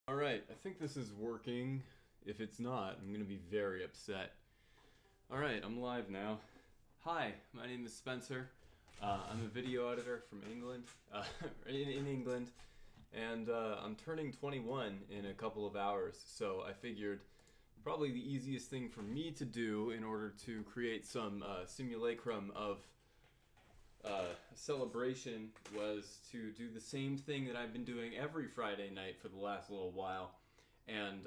Alright, I think this is working. If it's not, I'm gonna be very upset. Alright, I'm live now. Hi, my name is Spencer. I'm a video editor from England, in England, and I'm turning 21 in a couple of hours, so I figured probably the easiest thing for me to do in order to create some simulacrum of celebration was to do the same thing that I've been doing every Friday night for the last little while and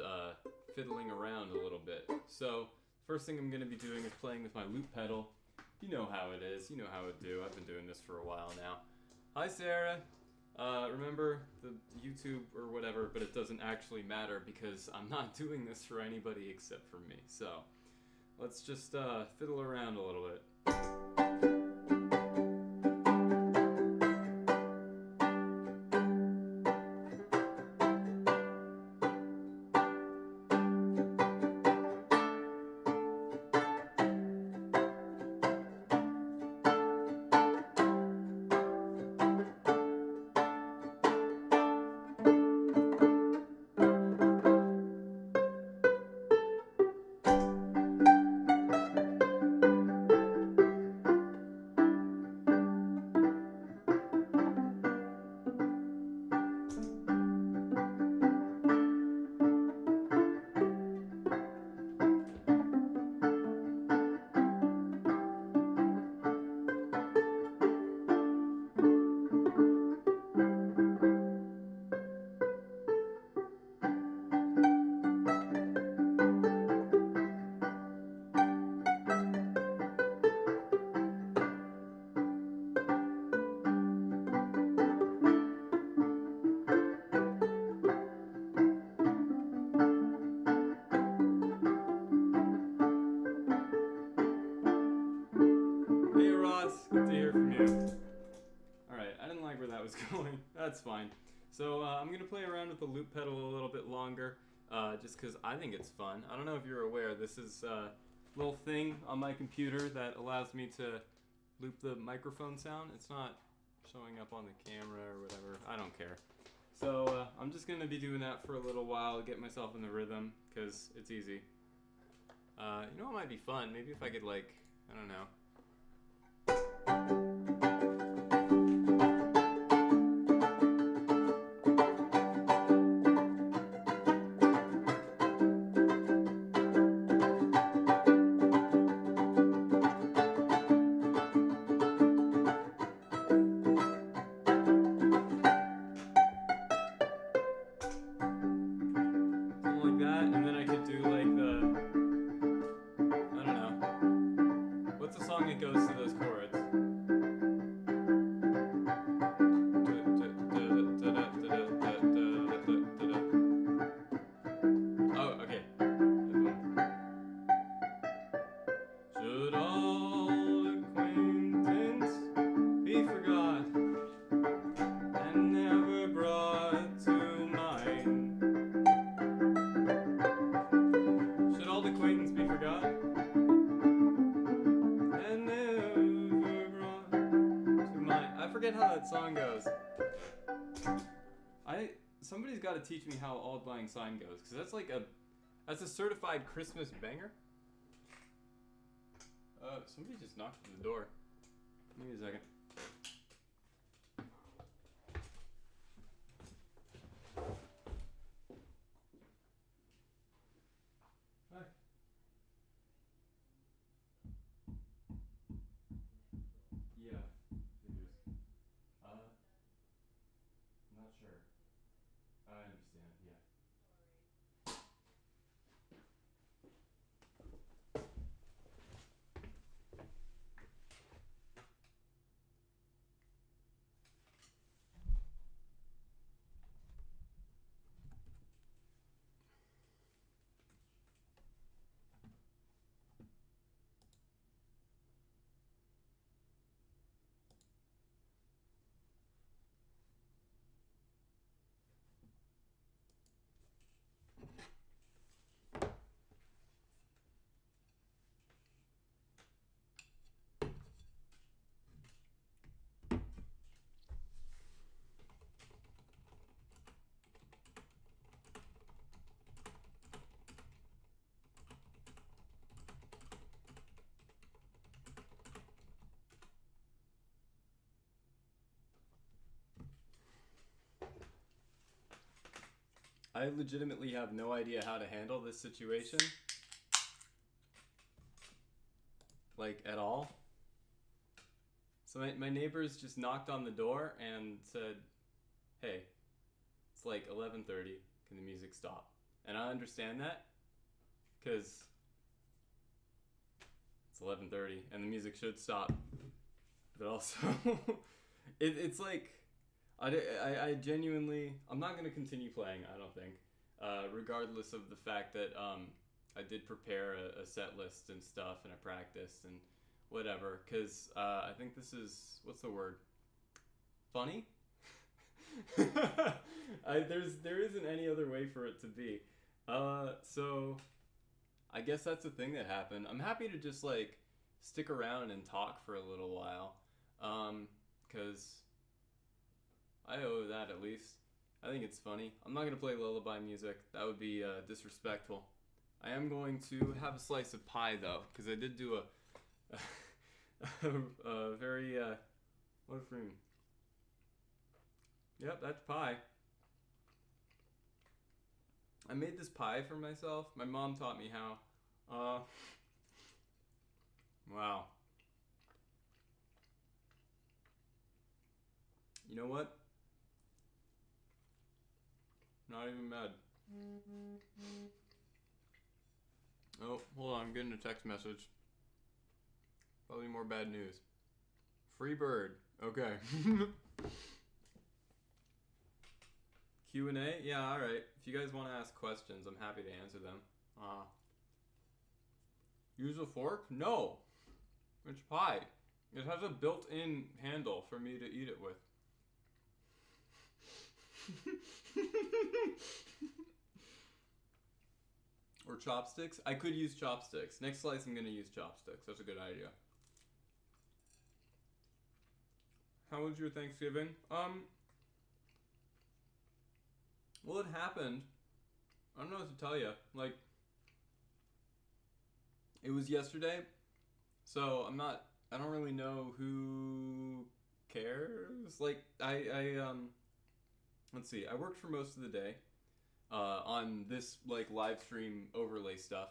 fiddling around a little bit. So first thing I'm going to be doing is playing with my loop pedal. You know how it is. You know how it do. I've been doing this for a while now. Hi Sarah. Remember the YouTube or whatever, but it doesn't actually matter because I'm not doing this for anybody except for me. So let's just fiddle around a little bit. Hey Ross, good to hear from you. Alright, I didn't like where that was going. That's fine. So I'm going to play around with the loop pedal a little bit longer, just because I think it's fun. I don't know if you're aware, this is a little thing on my computer that allows me to loop the microphone sound. It's not showing up on the camera or whatever. I don't care. So I'm just going to be doing that for a little while, get myself in the rhythm, because it's easy. You know what might be fun? Maybe if I could, like, I don't know. Like that, and then I could do like I don't know. What's the song that goes to those chords? Oh, okay. Should all acquaintance be forgot and never brought to mind? Should all acquaintance be forgot and never brought to mind? I forget how that song goes. Somebody's got to teach me how Auld Lang Syne goes, because that's a certified Christmas banger. Somebody just knocked at the door. Give me a second. Hi. Yeah, figures. Not sure. I understand, yeah. I legitimately have no idea how to handle this situation. Like, at all. So my neighbors just knocked on the door and said, hey, it's like 11:30, can the music stop? And I understand that, because it's 11:30 and the music should stop. But also, it's like, I genuinely, I'm not going to continue playing, I don't think, regardless of the fact that I did prepare a set list and stuff, and I practiced and whatever, because I think this is, what's the word? Funny? There isn't any other way for it to be. So I guess that's the thing that happened. I'm happy to just like stick around and talk for a little while, because I owe that at least. I think it's funny. I'm not gonna play lullaby music. That would be disrespectful. I am going to have a slice of pie though, because I did do a very what fruit? Yep, that's pie. I made this pie for myself. My mom taught me how. Wow. You know what? Not even mad. Oh, hold on, I'm getting a text message. Probably more bad news. Free bird. Okay. Q&A? Yeah, alright. If you guys want to ask questions, I'm happy to answer them. Use a fork? No. It's pie. It has a built-in handle for me to eat it with. Or chopsticks? I could use chopsticks. Next slice I'm gonna use chopsticks. That's a good idea. How was your Thanksgiving? Well, it happened. I don't know what to tell you. Like, it was yesterday, so I don't really know who cares. Like, let's see, I worked for most of the day on this, like, live stream overlay stuff.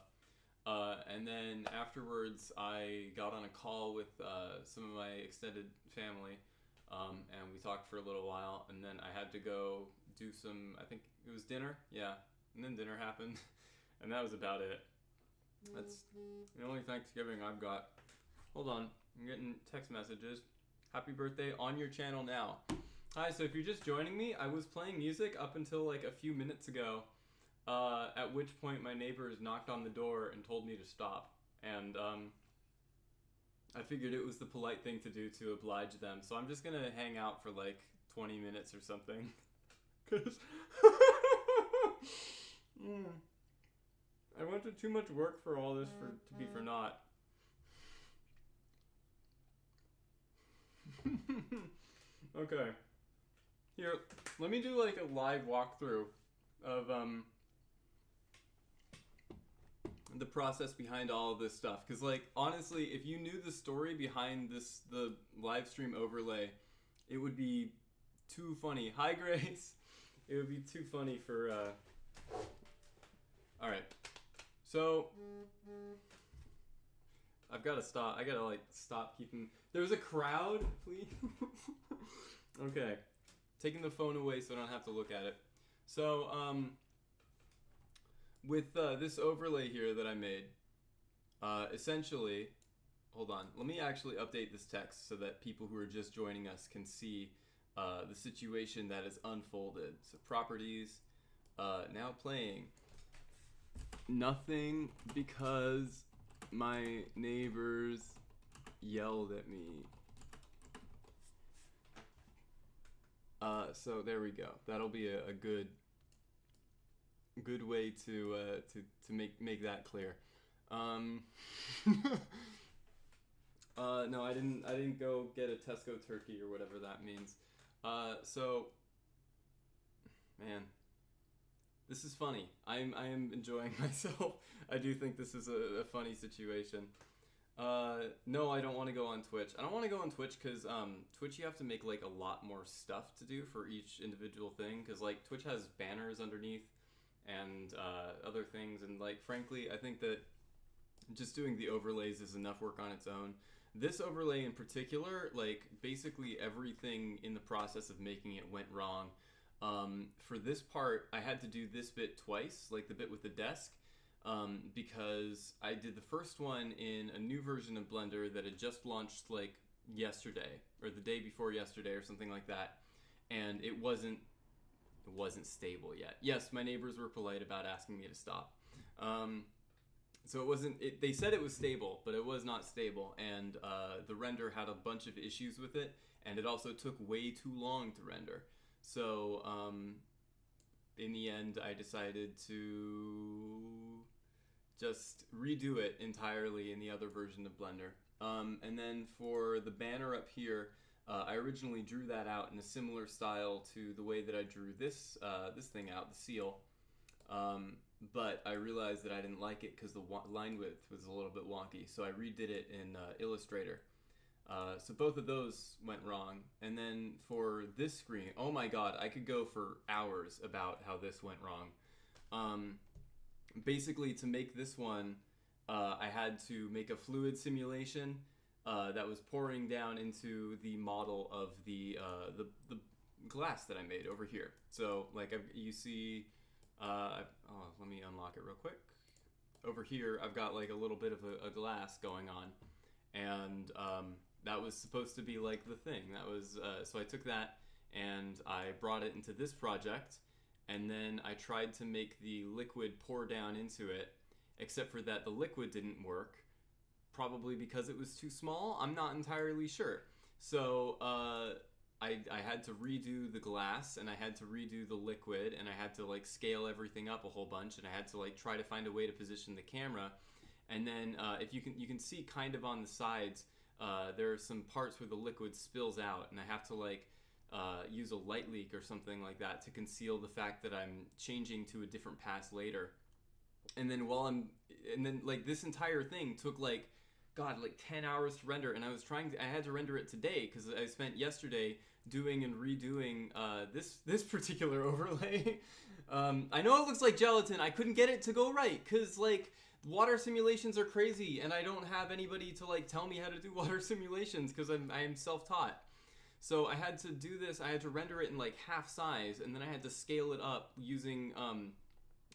And then afterwards, I got on a call with some of my extended family, and we talked for a little while, and then I had to go do some, I think it was dinner, yeah, and then dinner happened, and that was about it. That's the only Thanksgiving I've got. Hold on, I'm getting text messages. Happy birthday on your channel now. Hi, so if you're just joining me, I was playing music up until like a few minutes ago, at which point my neighbors knocked on the door and told me to stop, and I figured it was the polite thing to do to oblige them, so I'm just gonna hang out for like 20 minutes or something. Cause I went to too much work for all this to be for naught. Okay. Here, let me do like a live walkthrough of the process behind all of this stuff, because like honestly, if you knew the story behind the live stream overlay, it would be too funny. Hi Grace. It would be too funny for all right, so I've got to stop. I gotta like stop keeping. There's a crowd, please. Okay, taking the phone away so I don't have to look at it. So with this overlay here that I made, essentially, hold on, let me actually update this text so that people who are just joining us can see the situation that is unfolded. So properties, now playing. Nothing because my neighbors yelled at me. So there we go. That'll be a good way to make that clear. No, I didn't go get a Tesco turkey or whatever that means. So, man, this is funny. I am enjoying myself. I do think this is a funny situation. No, I don't want to go on Twitch. I don't want to go on Twitch because Twitch you have to make like a lot more stuff to do for each individual thing, because like Twitch has banners underneath, and other things. And like, frankly, I think that just doing the overlays is enough work on its own. This overlay in particular, like basically everything in the process of making it went wrong. For this part, I had to do this bit twice, like the bit with the desk, because I did the first one in a new version of Blender that had just launched like yesterday or the day before yesterday or something like that, and it wasn't stable yet. Yes, my neighbors were polite about asking me to stop. So it wasn't. They said it was stable, but it was not stable, and the render had a bunch of issues with it, and it also took way too long to render. So in the end, I decided to just redo it entirely in the other version of Blender. And then for the banner up here, I originally drew that out in a similar style to the way that I drew this thing out, the seal. But I realized that I didn't like it because the line width was a little bit wonky, so I redid it in Illustrator. So both of those went wrong. And then for this screen, oh my god, I could go for hours about how this went wrong. Basically, to make this one, I had to make a fluid simulation that was pouring down into the model of the glass that I made over here. So like you see, let me unlock it real quick. Over here, I've got like a little bit of a glass going on, and that was supposed to be like the thing. That was so I took that and I brought it into this project, and then I tried to make the liquid pour down into it, except for that the liquid didn't work, probably because it was too small. I'm not entirely sure. So I had to redo the glass, and I had to redo the liquid, and I had to like scale everything up a whole bunch, and I had to like try to find a way to position the camera. And then if you can see kind of on the sides, there are some parts where the liquid spills out, and I have to like use a light leak or something like that to conceal the fact that I'm changing to a different pass later. And then like this entire thing took like 10 hours to render, and I had to render it today because I spent yesterday doing and redoing this particular overlay. I know it looks like gelatin. I couldn't get it to go right because like water simulations are crazy, and I don't have anybody to like tell me how to do water simulations because I am self-taught. So I had to do this. I had to render it in like half size, and then I had to scale it up using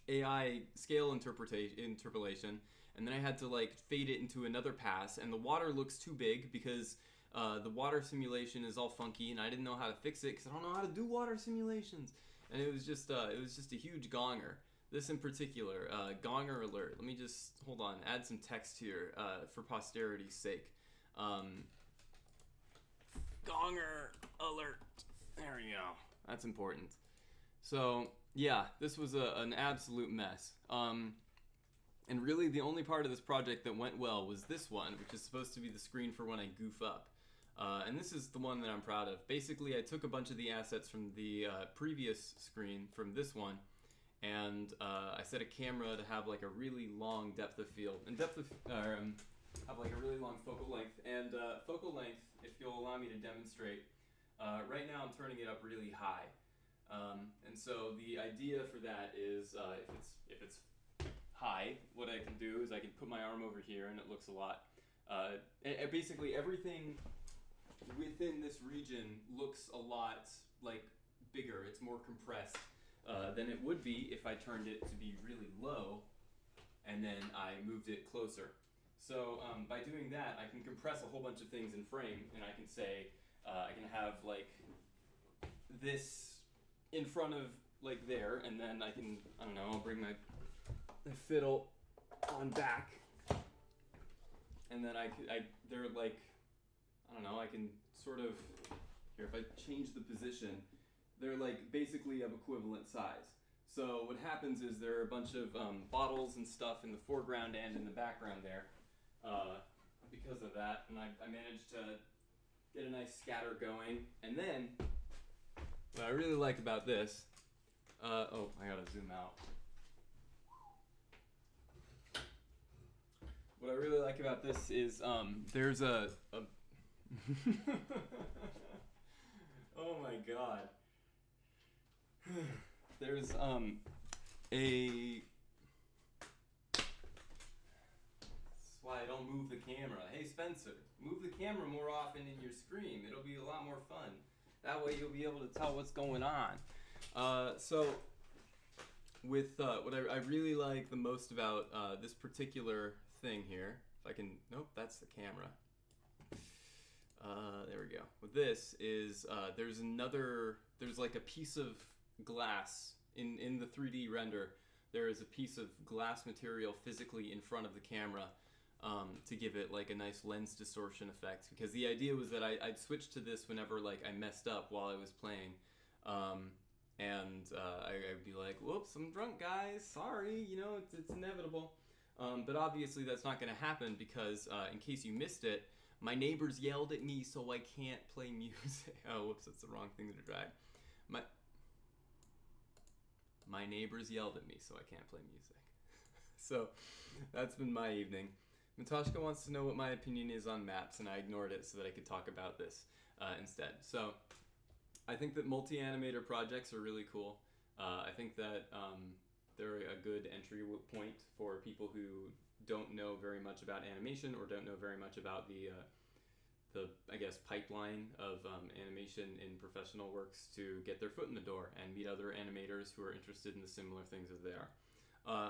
AI scale interpolation, and then I had to like fade it into another pass, and the water looks too big because the water simulation is all funky, and I didn't know how to fix it because I don't know how to do water simulations, and it was just a huge gonger. This in particular, gonger alert. Let me just hold on, add some text here for posterity's sake. Gonger alert. There we go. That's important. So yeah, this was an absolute mess. And really the only part of this project that went well was this one, which is supposed to be the screen for when I goof up. And this is the one that I'm proud of. Basically, I took a bunch of the assets from the previous screen, from this one, and I set a camera to have like a really long depth of field, and have like a really long focal length. And focal length, if you'll allow me to demonstrate, right now I'm turning it up really high. And so the idea for that is if it's high, what I can do is I can put my arm over here and it looks a lot, basically everything within this region looks a lot like bigger. It's more compressed than it would be if I turned it to be really low and then I moved it closer. So by doing that, I can compress a whole bunch of things in frame, and I can say, I can have like this in front of like there, and then I can, I don't know, I'll bring my fiddle on back, and then they're like, I don't know, I can sort of, here, if I change the position, they're like basically of equivalent size. So what happens is there are a bunch of bottles and stuff in the foreground and in the background there because of that, and I managed to get a nice scatter going. And then what I really like about this, oh, I gotta zoom out. What I really like about this is there's a oh my god. There's a... That's why I don't move the camera. Hey Spencer, move the camera more often in your stream. It'll be a lot more fun. That way you'll be able to tell what's going on. So with what I really like the most about this particular thing here, if I can, nope, that's the camera. There we go. With this is there's like a piece of glass in the 3D render. There is a piece of glass material physically in front of the camera to give it like a nice lens distortion effect. Because the idea was that I'd switch to this whenever like I messed up while I was playing. I'd be like, whoops, I'm drunk, guys. Sorry, you know, it's inevitable. But obviously that's not going to happen because, in case you missed it, my neighbors yelled at me so I can't play music. Oh, whoops, that's the wrong thing to drag. My neighbors yelled at me so I can't play music. So that's been my evening. Matashka wants to know what my opinion is on maps, and I ignored it so that I could talk about this instead. So I think that multi-animator projects are really cool. I think that they're a good entry point for people who don't know very much about animation or don't know very much about the I guess pipeline of animation in professional works to get their foot in the door and meet other animators who are interested in the similar things as they are.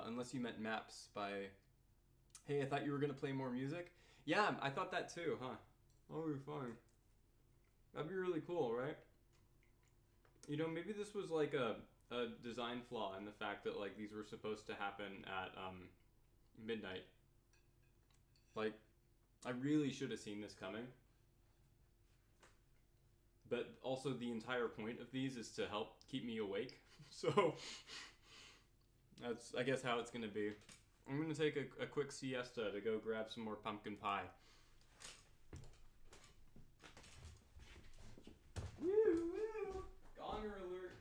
Unless you meant maps by, hey, I thought you were gonna play more music. Yeah, I thought that too, huh? Oh, you're fine. That'd be really cool, right? You know, maybe this was like a design flaw in the fact that like these were supposed to happen at midnight. Like, I really should have seen this coming. But also the entire point of these is to help keep me awake. So that's, I guess, how it's gonna be. I'm gonna take a quick siesta to go grab some more pumpkin pie. Woo woo! Gonger alert!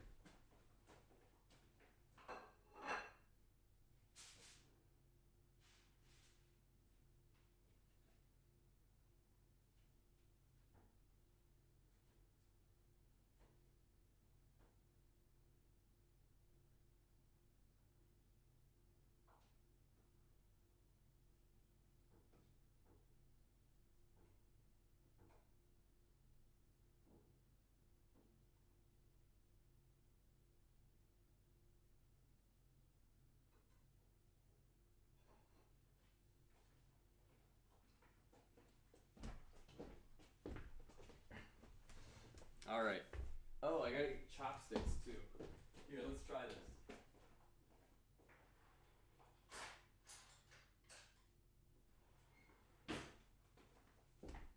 All right. Oh, I gotta get chopsticks too. Here, let's try this.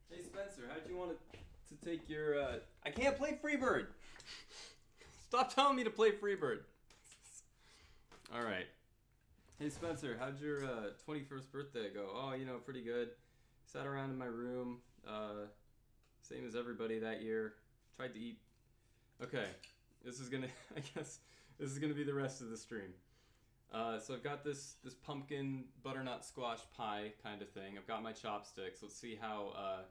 Hey Spencer, how'd you want to take your? I can't play Freebird. Stop telling me to play Freebird. All right. Hey Spencer, how'd your 21st birthday go? Oh, you know, pretty good. Sat around in my room, same as everybody that year. Tried to eat. Okay, this is gonna. I guess this is gonna be the rest of the stream. So I've got this pumpkin butternut squash pie kind of thing. I've got my chopsticks. Let's see how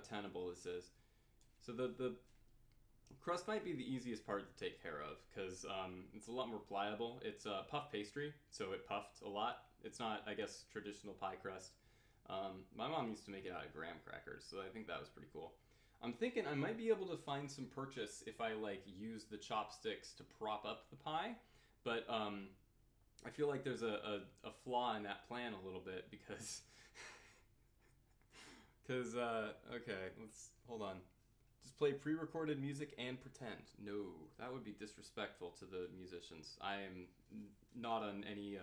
tenable this is. So the crust might be the easiest part to take care of because it's a lot more pliable. It's puff pastry, so it puffed a lot. It's not, I guess, traditional pie crust. My mom used to make it out of graham crackers, so I think that was pretty cool. I'm thinking I might be able to find some purchase if I like use the chopsticks to prop up the pie, but I feel like there's a flaw in that plan a little bit because okay, let's hold on. Just play pre-recorded music and pretend. No, that would be disrespectful to the musicians. I am not on any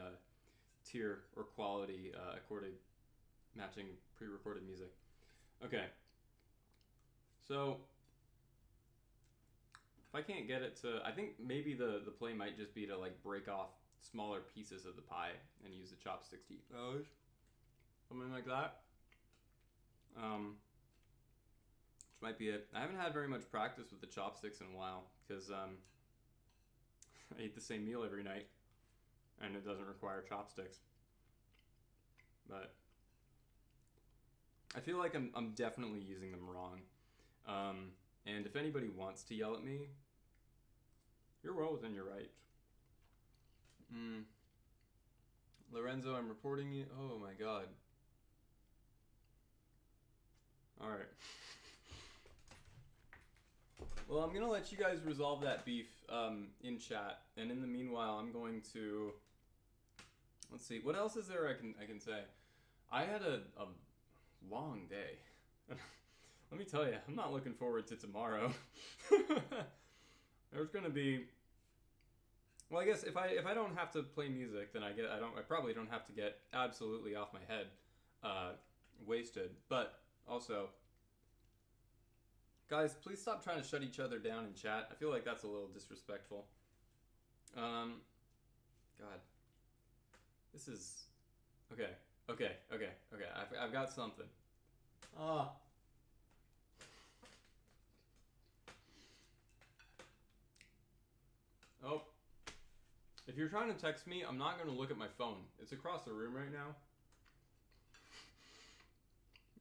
tier or quality accorded matching pre-recorded music. Okay. So, if I can't get it to, I think maybe the play might just be to like break off smaller pieces of the pie and use the chopsticks to eat those. Something like that. Which might be it. I haven't had very much practice with the chopsticks in a while because I eat the same meal every night and it doesn't require chopsticks. But I feel like I'm definitely using them wrong. And if anybody wants to yell at me, you're well within your rights. Mm. Lorenzo, I'm reporting you. Oh my god. Alright. Well, I'm gonna let you guys resolve that beef in chat, and in the meanwhile, I'm going to let's see what else is there I can say. I had a long day. Let me tell you, I'm not looking forward to tomorrow. There's gonna be well, I guess if I don't have to play music, then I probably don't have to get absolutely off my head, wasted. But also, guys, please stop trying to shut each other down in chat. I feel like that's a little disrespectful. God, this is okay. I've got something. Ah. Oh. If you're trying to text me, I'm not going to look at my phone. It's across the room right now.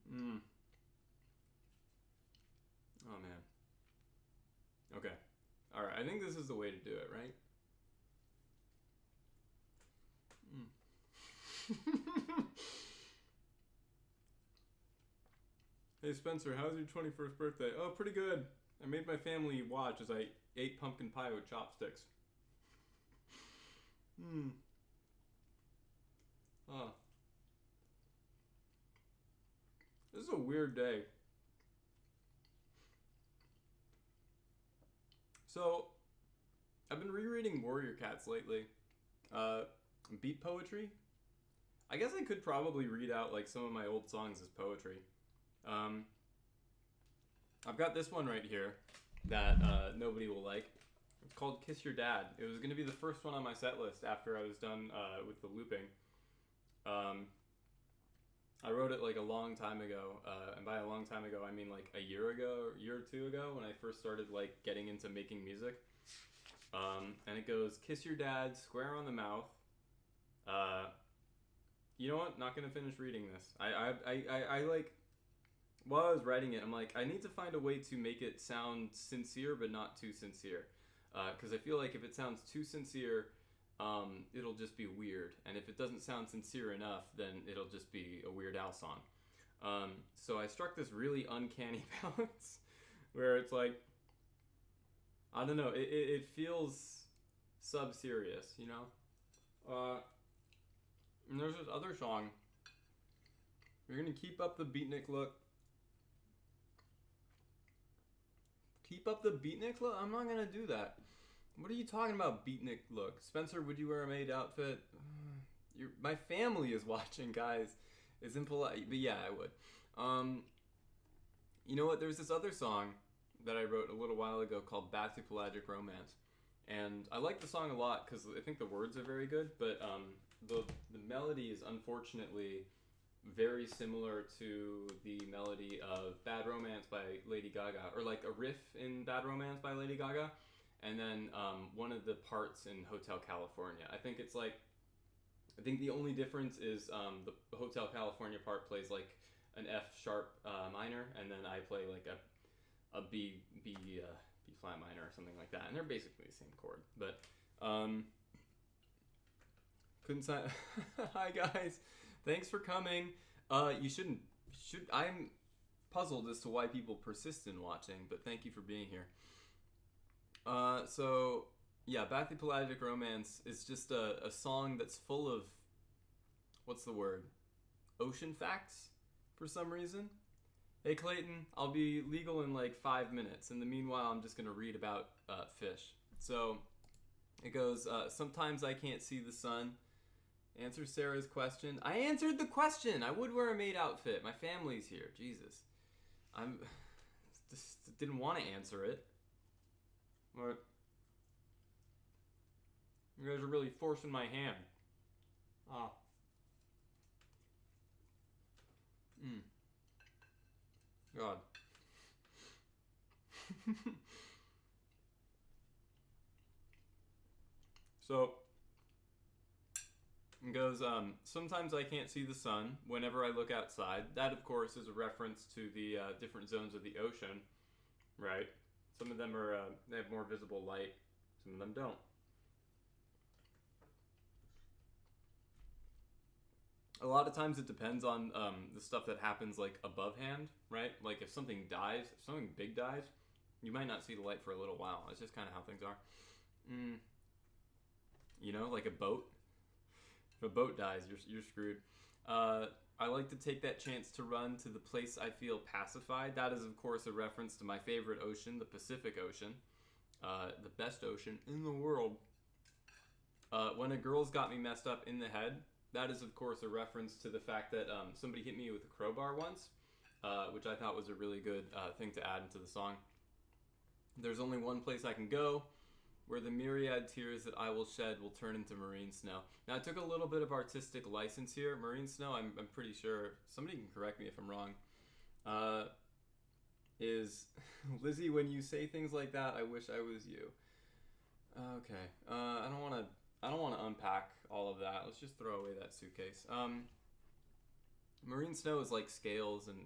Oh, man. Okay. Alright, I think this is the way to do it, right? Hey, Spencer, how's your 21st birthday? Oh, pretty good. I made my family watch as I ate pumpkin pie with chopsticks. Oh. This is a weird day. So, I've been rereading Warrior Cats lately. Beat poetry. I guess I could probably read out like some of my old songs as poetry. I've got this one right here that nobody will like. It's called Kiss Your Dad. It was going to be the first one on my set list after I was done with the looping. I wrote it like a long time ago, and by a long time ago I mean like a year or two ago when I first started like getting into making music. And it goes, kiss your dad square on the mouth. You know what? Not gonna finish reading this. I like while I was writing it, I'm like, I need to find a way to make it sound sincere but not too sincere, because I feel like if it sounds too sincere, it'll just be weird, and if it doesn't sound sincere enough, then it'll just be a Weird Al song. So I struck this really uncanny balance where it's like, I don't know, it feels sub-serious, you know? And there's this other song. You're gonna keep up the beatnik look. Keep up the beatnik look? I'm not gonna do that. What are you talking about, beatnik look? Spencer, would you wear a maid outfit? My family is watching, guys. It's impolite, but yeah, I would. You know what? There's this other song that I wrote a little while ago called Back to Pelagic Romance. And I like the song a lot because I think the words are very good, but the melody is unfortunately very similar to the melody of Bad Romance by Lady Gaga, or like a riff in Bad Romance by Lady Gaga, and then one of the parts in Hotel California. I think the only difference is the Hotel California part plays like an F sharp minor, and then I play like a B flat minor or something like that, and they're basically the same chord. But couldn't sign. Hi guys, thanks for coming. You shouldn't. I'm puzzled as to why people persist in watching, but thank you for being here. So yeah, Back to Pelagic Romance is just a song that's full of, what's the word? Ocean facts for some reason. Hey Clayton, I'll be legal in like 5 minutes. In the meanwhile, I'm just gonna read about fish. So it goes, sometimes I can't see the sun. Answer Sarah's question. I answered the question. I would wear a maid outfit. My family's here. Jesus. I'm just didn't want to answer it. But you guys are really forcing my hand. Ah. God. So it goes, sometimes I can't see the sun whenever I look outside. That, of course, is a reference to the different zones of the ocean, right? Some of them are, they have more visible light. Some of them don't. A lot of times it depends on the stuff that happens like above hand, right? Like if something dies, if something big dies, you might not see the light for a little while. It's just kind of how things are. You know, like a boat. If a boat dies, you're screwed. I like to take that chance to run to the place I feel pacified. That is, of course, a reference to my favorite ocean, the Pacific Ocean. The best ocean in the world. When a girl's got me messed up in the head, that is, of course, a reference to the fact that somebody hit me with a crowbar once, which I thought was a really good thing to add into the song. There's only one place I can go, where the myriad tears that I will shed will turn into marine snow. Now, I took a little bit of artistic license here. Marine snow, I'm pretty sure, somebody can correct me if I'm wrong, is, Lizzie, when you say things like that, I wish I was you. Okay, I don't want to unpack all of that. Let's just throw away that suitcase. Marine snow is like scales and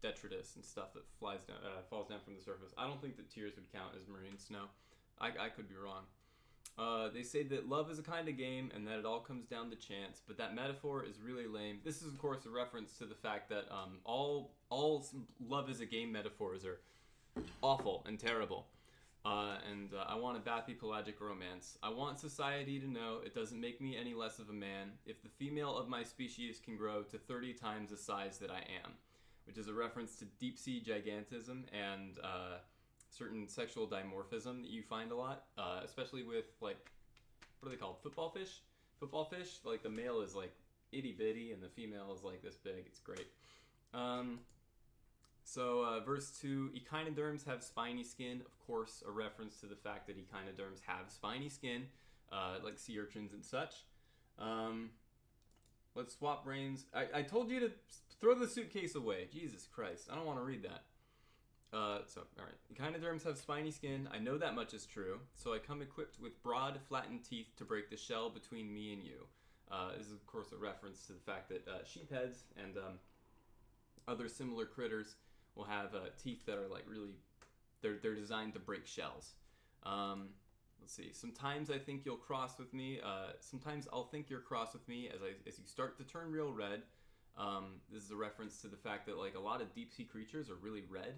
detritus and stuff that falls down from the surface. I don't think that tears would count as marine snow. I could be wrong. They say that love is a kind of game and that it all comes down to chance, but that metaphor is really lame. This is, of course, a reference to the fact that all love is a game metaphors are awful and terrible. I want a bathy pelagic romance. I want society to know it doesn't make me any less of a man if the female of my species can grow to 30 times the size that I am, which is a reference to deep sea gigantism and certain sexual dimorphism that you find a lot, especially with, like, what are they called? Football fish? Football fish? Like, the male is, like, itty bitty and the female is, like, this big. It's great. Verse 2, echinoderms have spiny skin. Of course, a reference to the fact that echinoderms have spiny skin, like sea urchins and such. Let's swap brains. I told you to throw the suitcase away. Jesus Christ. I don't want to read that. Alright. Echinoderms have spiny skin. I know that much is true. So I come equipped with broad, flattened teeth to break the shell between me and you. This is, of course, a reference to the fact that sheepheads and other similar critters will have teeth that are like really, they're designed to break shells. Let's see. Sometimes I think you'll cross with me. Sometimes I'll think you're cross with me as you start to turn real red. This is a reference to the fact that like a lot of deep sea creatures are really red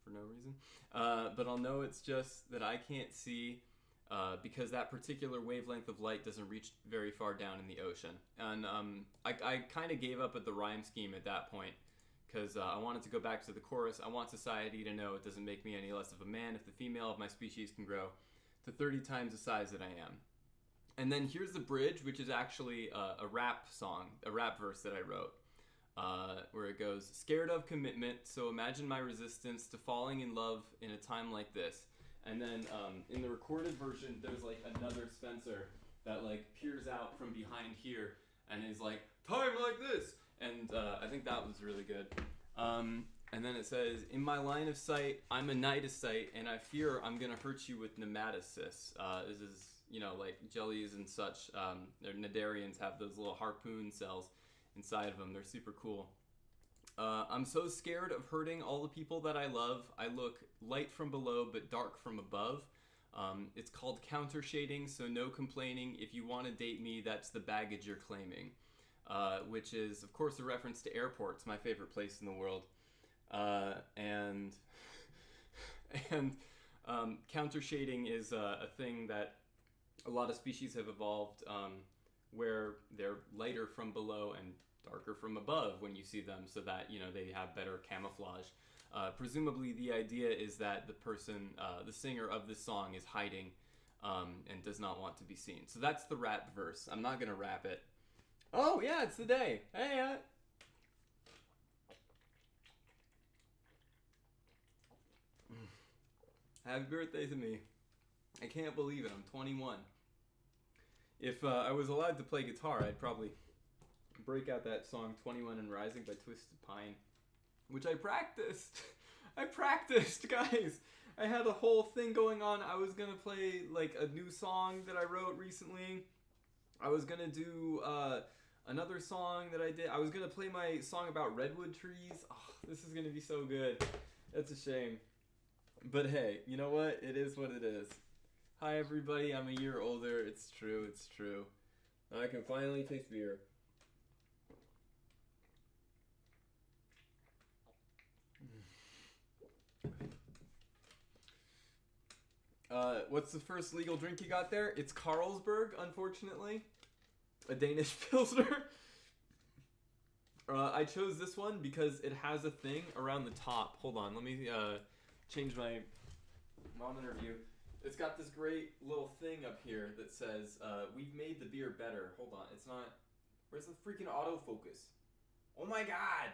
for no reason. But I'll know it's just that I can't see because that particular wavelength of light doesn't reach very far down in the ocean. And I kind of gave up at the rhyme scheme at that point because I wanted to go back to the chorus. I want society to know it doesn't make me any less of a man if the female of my species can grow to 30 times the size that I am. And then here's the bridge, which is actually a rap song, a rap verse that I wrote. Where it goes, scared of commitment, so imagine my resistance to falling in love in a time like this. And then in the recorded version, there's like another Spencer that like peers out from behind here and is like, time like this. And I think that was really good. And then it says, in my line of sight, I'm a nidicite, and I fear I'm gonna hurt you with nematocysts. This is, you know, like jellies and such. Their cnidarians have those little harpoon cells inside of them. They're super cool. I'm so scared of hurting all the people that I love. I look light from below but dark from above. It's called counter shading, so no complaining. If you want to date me, that's the baggage you're claiming. Which is, of course, a reference to airports, my favorite place in the world. And counter shading is a thing that a lot of species have evolved where they're lighter from below and darker from above when you see them, so that, you know, they have better camouflage. Presumably the idea is that the person, the singer of this song is hiding and does not want to be seen. So that's the rap verse. I'm not gonna rap it. Oh yeah, it's the day. Hey, happy birthday to me. I can't believe it, I'm 21. If I was allowed to play guitar, I'd probably break out that song 21 and Rising by Twisted Pine, which I practiced. I practiced, guys. I had a whole thing going on. I was gonna play like a new song that I wrote recently. I was gonna do another song that I did. I was gonna play my song about redwood trees. Oh, this is gonna be so good. That's a shame. But hey, you know what? It is what it is. Hi everybody, I'm a year older. It's true, it's true. I can finally taste beer. What's the first legal drink you got there? It's Carlsberg, unfortunately. A Danish Pilsner. I chose this one because it has a thing around the top. Hold on, let me change my monitor view. It's got this great little thing up here that says, we've made the beer better. Hold on, it's not... Where's the freaking autofocus? Oh my god!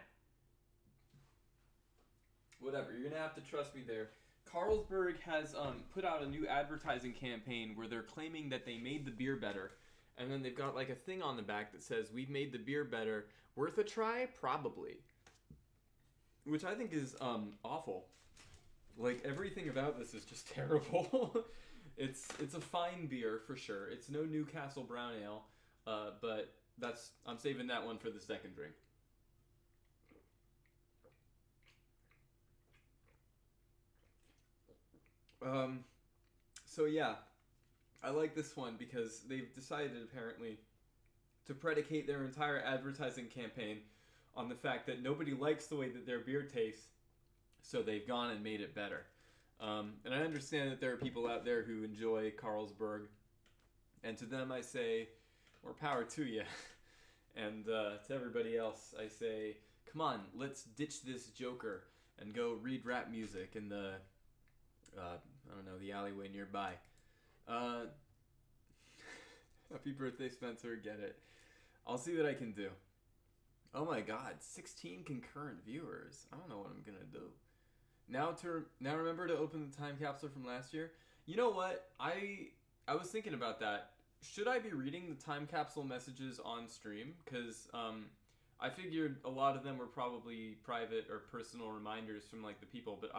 Whatever, you're gonna have to trust me there. Carlsberg has put out a new advertising campaign where they're claiming that they made the beer better. And then they've got like a thing on the back that says, we've made the beer better. Worth a try? Probably. Which I think is awful. Like, everything about this is just terrible. It's a fine beer for sure. It's no Newcastle Brown Ale, but I'm saving that one for the second drink. So yeah, I like this one because they've decided apparently to predicate their entire advertising campaign on the fact that nobody likes the way that their beer tastes, so they've gone and made it better. And I understand that there are people out there who enjoy Carlsberg, and to them I say, more power to you. And to everybody else I say, come on, let's ditch this Joker and go read rap music in the, I don't know, the alleyway nearby. Happy birthday, Spencer, get it. I'll see what I can do. Oh my god, 16 concurrent viewers. I don't know what I'm gonna do. Now remember to open the time capsule from last year? You know what? I was thinking about that. Should I be reading the time capsule messages on stream? Because I figured a lot of them were probably private or personal reminders from like the people, but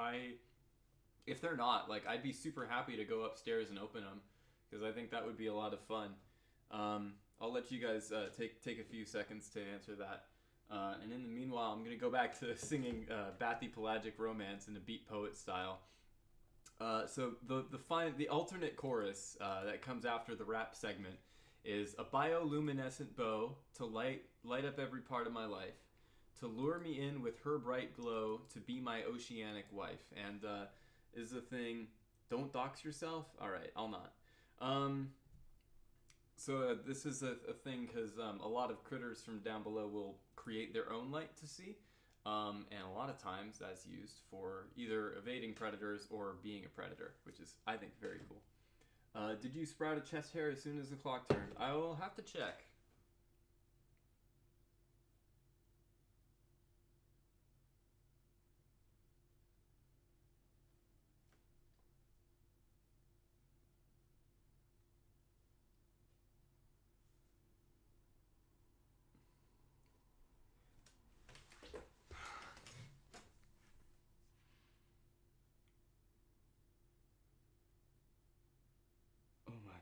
if they're not, like, I'd be super happy to go upstairs and open them, because I think that would be a lot of fun. I'll let you guys take a few seconds to answer that. And in the meanwhile, I'm going to go back to singing Bathy Pelagic Romance in a beat poet style. So the alternate chorus that comes after the rap segment is a bioluminescent bow to light up every part of my life, to lure me in with her bright glow, to be my oceanic wife. And is the thing, don't dox yourself? All right, I'll not. So this is a thing because a lot of critters from down below will create their own light to see. And a lot of times that's used for either evading predators or being a predator, which is, I think, very cool. Did you sprout a chest hair as soon as the clock turned? I will have to check.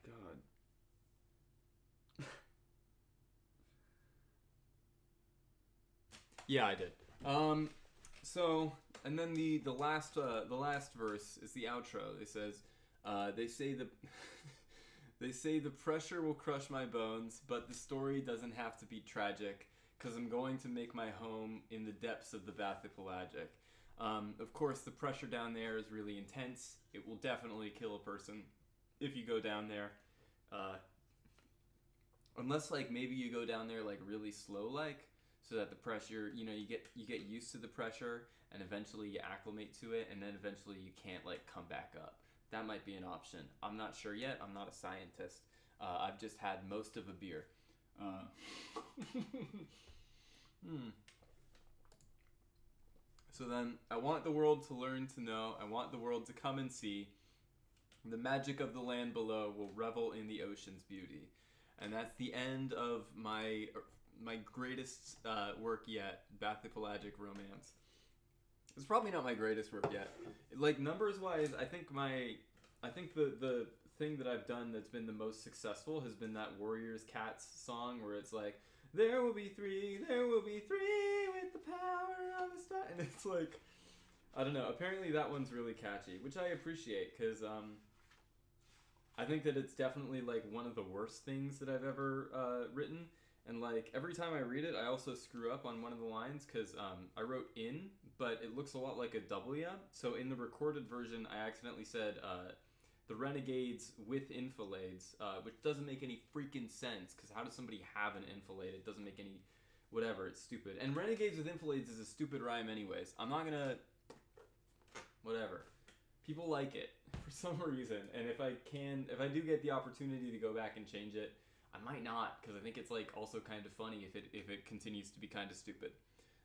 God. Yeah, I did. So, and then the last verse is the outro. It says, they say they say the pressure will crush my bones, but the story doesn't have to be tragic, 'cause I'm going to make my home in the depths of the Bathy Pelagic. Of course, the pressure down there is really intense. It will definitely kill a person if you go down there, unless like maybe you go down there like really slow, like, so that the pressure, you know, you get used to the pressure and eventually you acclimate to it, and then eventually you can't like come back up. That might be an option. I'm not sure yet. I'm not a scientist. I've just had most of a beer. So then, I want the world to learn to know. I want the world to come and see. The magic of the land below will revel in the ocean's beauty. And that's the end of my greatest work yet, Bathy Pelagic Romance. It's probably not my greatest work yet. Like, numbers-wise, I think the thing that I've done that's been the most successful has been that Warriors Cats song where it's like, there will be three with the power of a star. And it's like, I don't know, apparently that one's really catchy, which I appreciate, because I think that it's definitely like one of the worst things that I've ever written. And like every time I read it, I also screw up on one of the lines because I wrote in, but it looks a lot like a W. So in the recorded version, I accidentally said the Renegades with Enfilades, which doesn't make any freaking sense, because how does somebody have an Enfilade? It doesn't make any... Whatever, it's stupid. And Renegades with Enfilades is a stupid rhyme anyways. I'm not gonna... Whatever. People like it for some reason, and if I do get the opportunity to go back and change it, I might not, because I think it's like also kind of funny if it continues to be kind of stupid.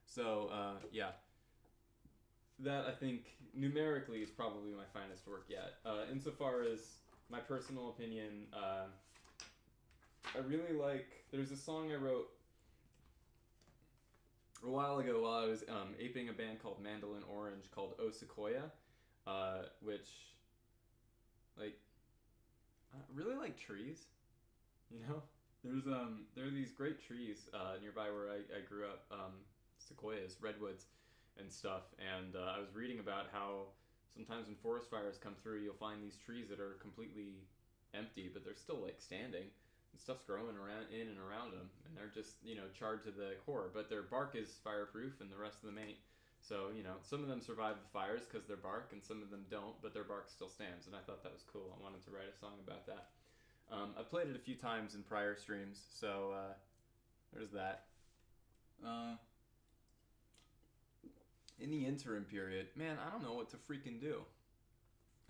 So yeah, that I think numerically is probably my finest work yet. Insofar as my personal opinion, I really like. There's a song I wrote a while ago while I was aping a band called Mandolin Orange called O Sequoia, which, like, I really like trees, you know? There are these great trees nearby where I grew up, sequoias, redwoods, and stuff, and I was reading about how sometimes when forest fires come through, you'll find these trees that are completely empty, but they're still, like, standing. And stuff's growing around in and around them, and they're just, you know, charred to the core, but their bark is fireproof and the rest of them ain't. So, you know, some of them survive the fires because they're bark, and some of them don't, but their bark still stands, and I thought that was cool. I wanted to write a song about that. I played it a few times in prior streams, so there's that. In the interim period, man, I don't know what to freaking do.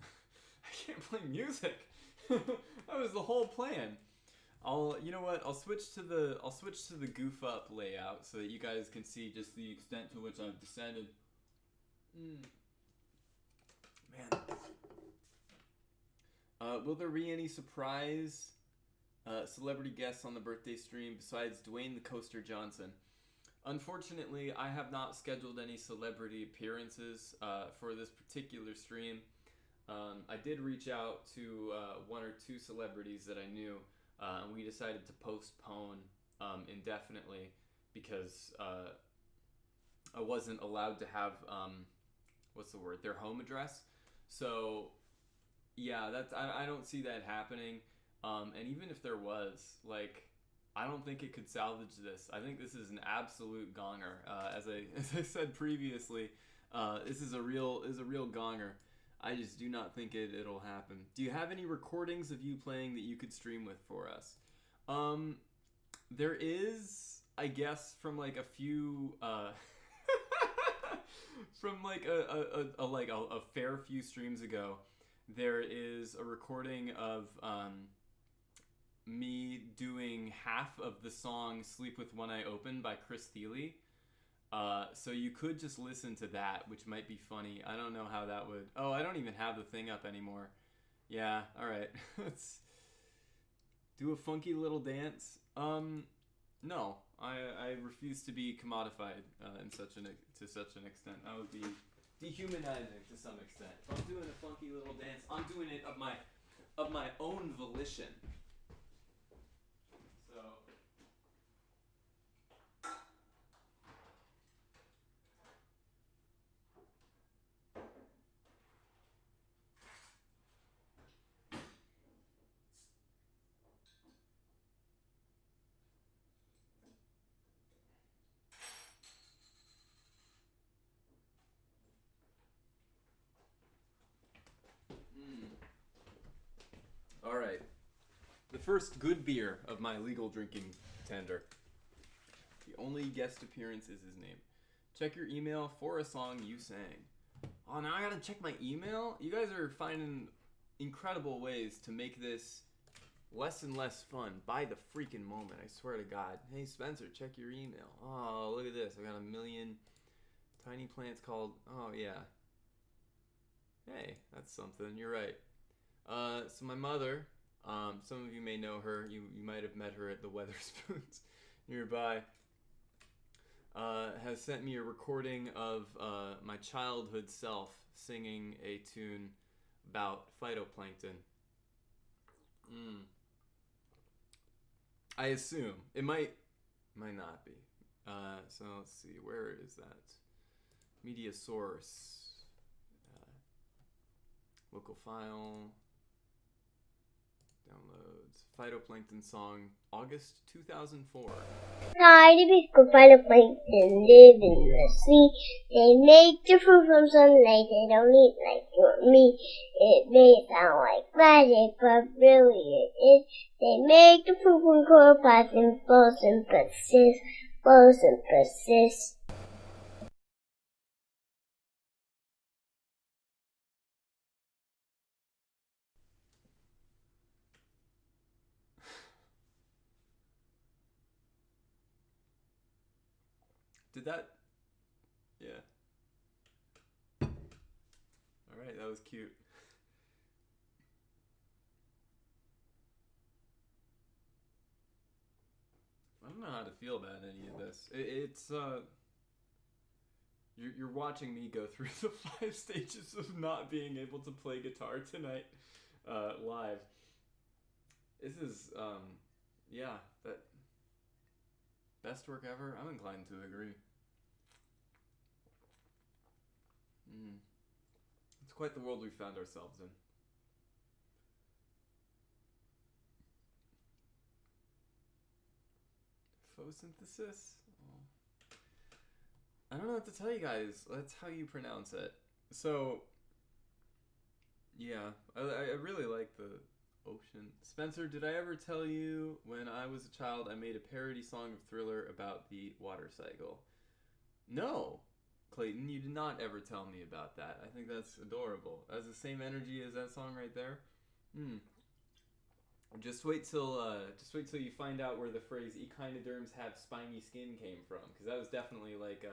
I can't play music. That was the whole plan. You know what? I'll switch to the goof up layout so that you guys can see just the extent to which I've descended. Man. Will there be any surprise celebrity guests on the birthday stream besides Dwayne the Coaster Johnson? Unfortunately, I have not scheduled any celebrity appearances for this particular stream. I did reach out to one or two celebrities that I knew, and we decided to postpone indefinitely because I wasn't allowed to have, their home address. So, yeah, I don't see that happening. And even if there was, like, I don't think it could salvage this. I think this is an absolute gonger. As I said previously, this is a real gonger. I just do not think it'll happen. Do you have any recordings of you playing that you could stream with for us? There is, I guess, from like a few, from like a fair few streams ago, there is a recording of me doing half of the song "Sleep with One Eye Open" by Chris Thiele. So you could just listen to that, which might be funny. I don't know how that would... Oh, I don't even have the thing up anymore. Yeah, alright. Let's do a funky little dance. No. I refuse to be commodified to such an extent. That would be dehumanizing to some extent. If I'm doing a funky little dance, I'm doing it of my own volition. So... All right. The first good beer of my legal drinking tender. The only guest appearance is his name. Check your email for a song you sang. Oh, now I gotta check my email? You guys are finding incredible ways to make this less and less fun by the freaking moment. I swear to God. Hey, Spencer, check your email. Oh, look at this. I got a million tiny plants called... Oh, yeah. Hey, that's something. You're right. So my mother, some of you may know her, you might have met her at the Weatherspoons nearby, has sent me a recording of my childhood self singing a tune about phytoplankton. I assume. It might not be. So let's see, where is that? Media source. Local file. Downloads. Phytoplankton song, August 2004. Tiny biscuit phytoplankton live in the sea. They make their food from sunlight. They don't eat like you or me. It may sound like magic, but really it is. They make the food from chloroplast photosynthesis. Photosynthesis. Did that? Yeah. Alright, that was cute. I don't know how to feel about any of this. It's you're watching me go through the 5 stages of not being able to play guitar tonight live. This is yeah, that best work ever. I'm inclined to agree. It's quite the world we found ourselves in. Photosynthesis? Oh. I don't know what to tell you guys. That's how you pronounce it. So, yeah, I really like the ocean. Spencer, did I ever tell you when I was a child I made a parody song of Thriller about the water cycle? No, Clayton, you did not ever tell me about that. I think that's adorable. Has the same energy as that song right there. Just wait till you find out where the phrase "echinoderms have spiny skin" came from, because that was definitely like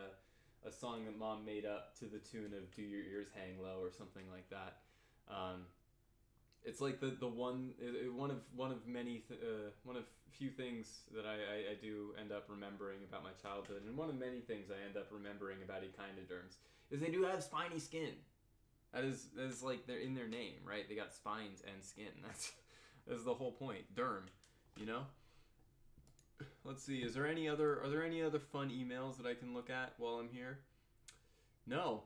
a song that Mom made up to the tune of "Do Your Ears Hang Low" or something like that. It's like the one of many one of few things that I do end up remembering about my childhood, and one of many things I end up remembering about echinoderms is they do have spiny skin. That is like they're in their name, right? They got spines and skin. That's the whole point. Derm, you know. Let's see. Are there any other fun emails that I can look at while I'm here? No.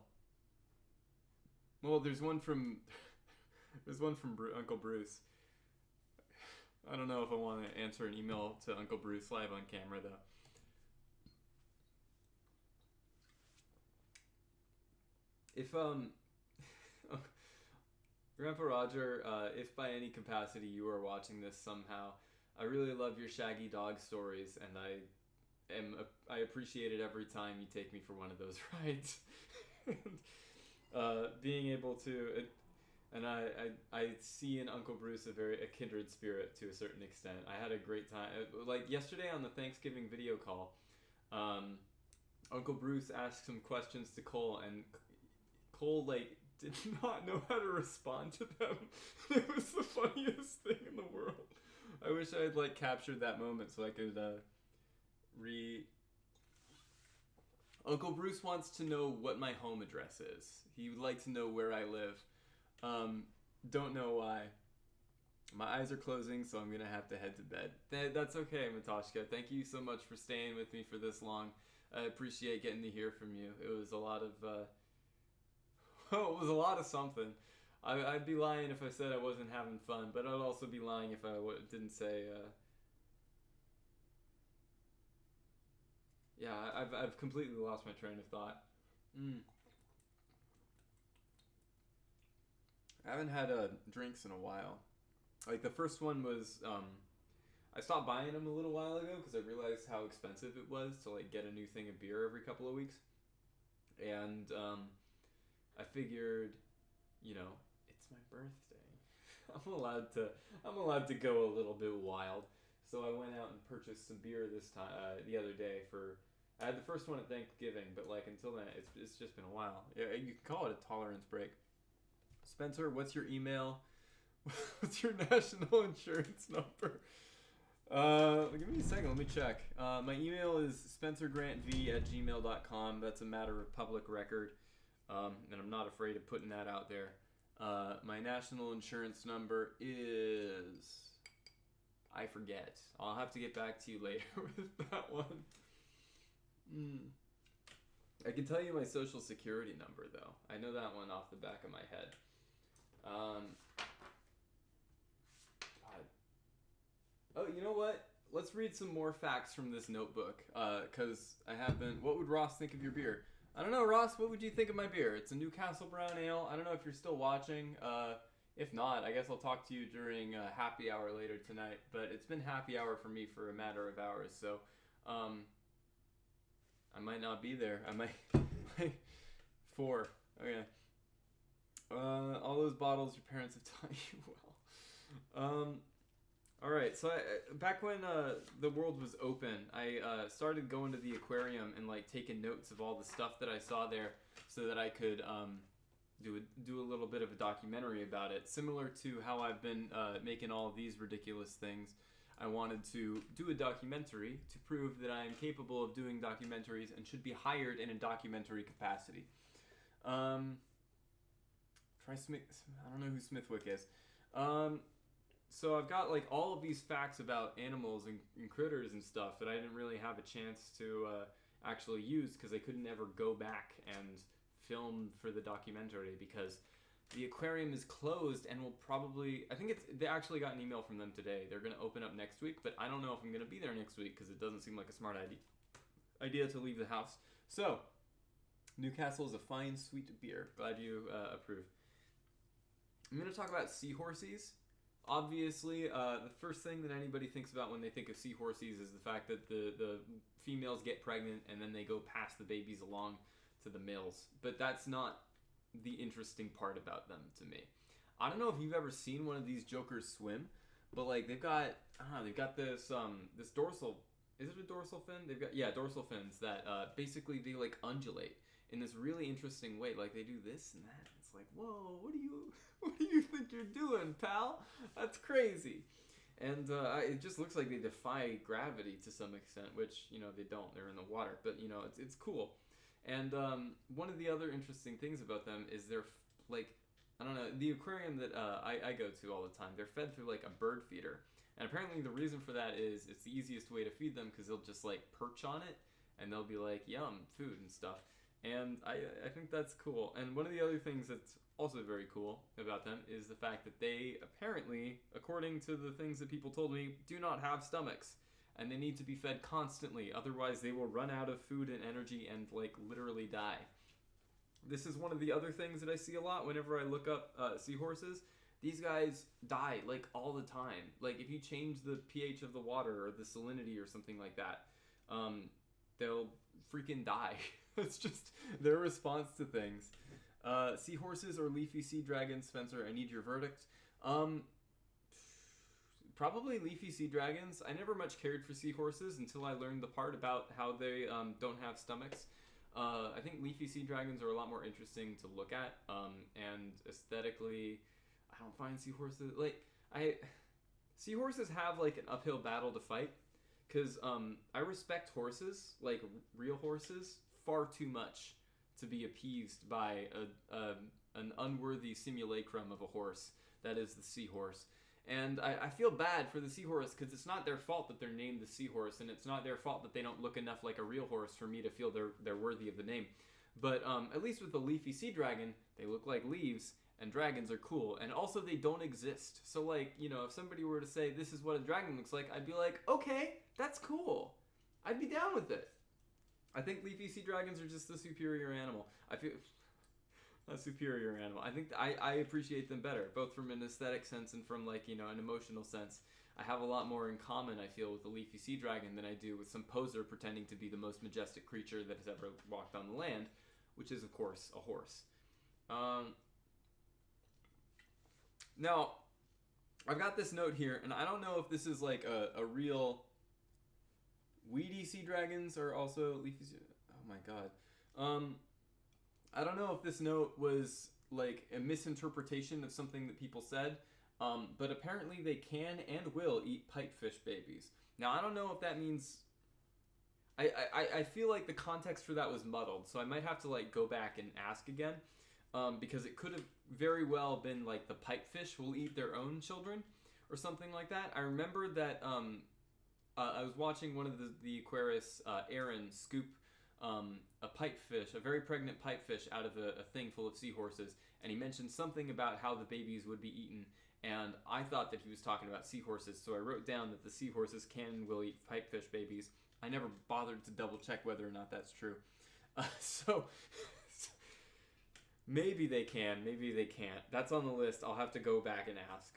Well, there's one from Uncle Bruce. I don't know if I want to answer an email to Uncle Bruce live on camera though. If Grandpa Roger, if by any capacity you are watching this somehow, I really love your shaggy dog stories, and I appreciate it every time you take me for one of those rides. Being able to, and I see in Uncle Bruce a kindred spirit to a certain extent. I had a great time. Like yesterday on the Thanksgiving video call, Uncle Bruce asked some questions to Cole, and Cole like did not know how to respond to them. It was the funniest thing in the world. I wish I had like captured that moment so I could Uncle Bruce wants to know what my home address is. He would like to know where I live. Don't know why. My eyes are closing, so I'm gonna have to head to bed. That's okay, Matashka. Thank you so much for staying with me for this long. I appreciate getting to hear from you. It was a lot of it was a lot of something. I'd be lying if I said I wasn't having fun, but I'd also be lying if I didn't say. Yeah, I've completely lost my train of thought. I haven't had drinks in a while. Like the first one was I stopped buying them a little while ago because I realized how expensive it was to like get a new thing of beer every couple of weeks, and I figured, you know, it's my birthday. I'm allowed to go a little bit wild. So I went out and purchased some beer this time the other day for. I had the first one at Thanksgiving, but like until then, it's just been a while. Yeah, you can call it a tolerance break. Spencer, what's your email? What's your national insurance number? Give me a second. Let me check. My email is spencergrantv@gmail.com. That's a matter of public record, and I'm not afraid of putting that out there. My national insurance number is... I forget. I'll have to get back to you later with that one. I can tell you my social security number, though. I know that one off the back of my head. God, Oh, you know what? Let's read some more facts from this notebook. Because I have been. What would Ross think of your beer? I don't know, Ross. What would you think of my beer? It's a Newcastle Brown Ale. I don't know if you're still watching. If not, I guess I'll talk to you during happy hour later tonight. But it's been happy hour for me for a matter of hours, so I might not be there. I might. 4. Okay. All those bottles your parents have taught you well. All right. So back when the world was open, I started going to the aquarium and like taking notes of all the stuff that I saw there, so that I could do a little bit of a documentary about it. Similar to how I've been making all of these ridiculous things, I wanted to do a documentary to prove that I am capable of doing documentaries and should be hired in a documentary capacity. Try Smith. I don't know who Smithwick is. So I've got like all of these facts about animals and critters and stuff that I didn't really have a chance to actually use because I couldn't ever go back and film for the documentary because the aquarium is closed and will probably. I think they actually got an email from them today. They're going to open up next week, but I don't know if I'm going to be there next week because it doesn't seem like a smart idea to leave the house. So Newcastle is a fine, sweet beer. Glad you approve. I'm going to talk about seahorses. Obviously, the first thing that anybody thinks about when they think of seahorses is the fact that the females get pregnant and then they go pass the babies along to the males. But that's not the interesting part about them to me. I don't know if you've ever seen one of these jokers swim, but like they've got this this dorsal. Is it a dorsal fin? They've got dorsal fins that basically they like undulate in this really interesting way. Like they do this and that. It's like, whoa, what do you think you're doing, pal? That's crazy. And it just looks like they defy gravity to some extent, which they don't. They're in the water, but it's cool. And one of the other interesting things about them is they're like, I don't know, the aquarium that I go to all the time. They're fed through like a bird feeder. And apparently the reason for that is it's the easiest way to feed them because they'll just like perch on it and they'll be like, yum, food and stuff. And I think that's cool. And one of the other things that's also very cool about them is the fact that they apparently, according to the things that people told me, do not have stomachs. And they need to be fed constantly. Otherwise, they will run out of food and energy and like literally die. This is one of the other things that I see a lot whenever I look up seahorses. These guys die like all the time. Like if you change the pH of the water or the salinity or something like that, they'll freaking die. It's just their response to things. Seahorses or leafy sea dragons, Spencer, I need your verdict. Probably leafy sea dragons. I never much cared for seahorses until I learned the part about how they don't have stomachs. I think leafy sea dragons are a lot more interesting to look at, and aesthetically, I don't find seahorses seahorses have like an uphill battle to fight, because I respect horses, like real horses, far too much to be appeased by an unworthy simulacrum of a horse that is the seahorse. And I feel bad for the seahorse because it's not their fault that they're named the seahorse, and it's not their fault that they don't look enough like a real horse for me to feel they're worthy of the name. But at least with the leafy sea dragon, they look like leaves, and dragons are cool. And also they don't exist. So like, if somebody were to say this is what a dragon looks like, I'd be like, okay, that's cool. I'd be down with it. I think leafy sea dragons are just the superior animal. I feel... a superior animal. I think I appreciate them better, both from an aesthetic sense and from like, an emotional sense. I have a lot more in common, I feel, with the leafy sea dragon than I do with some poser pretending to be the most majestic creature that has ever walked on the land, which is, of course, a horse. Now, I've got this note here, and I don't know if this is like a real... Weedy sea dragons are also leafy sea... Oh my god. I don't know if this note was like a misinterpretation of something that people said, but apparently they can and will eat pipefish babies. Now, I don't know if that means... I feel like the context for that was muddled, so I might have to like go back and ask again, because it could have very well been like the pipefish will eat their own children or something like that. I remember that I was watching one of the aquarists, Aaron, scoop a pipefish, a very pregnant pipefish, out of a thing full of seahorses, and he mentioned something about how the babies would be eaten, And I thought that he was talking about seahorses, so I wrote down that the seahorses can and will eat pipefish babies. I never bothered to double check whether or not that's true. So maybe they can, maybe they can't. That's on the list. I'll have to go back and ask.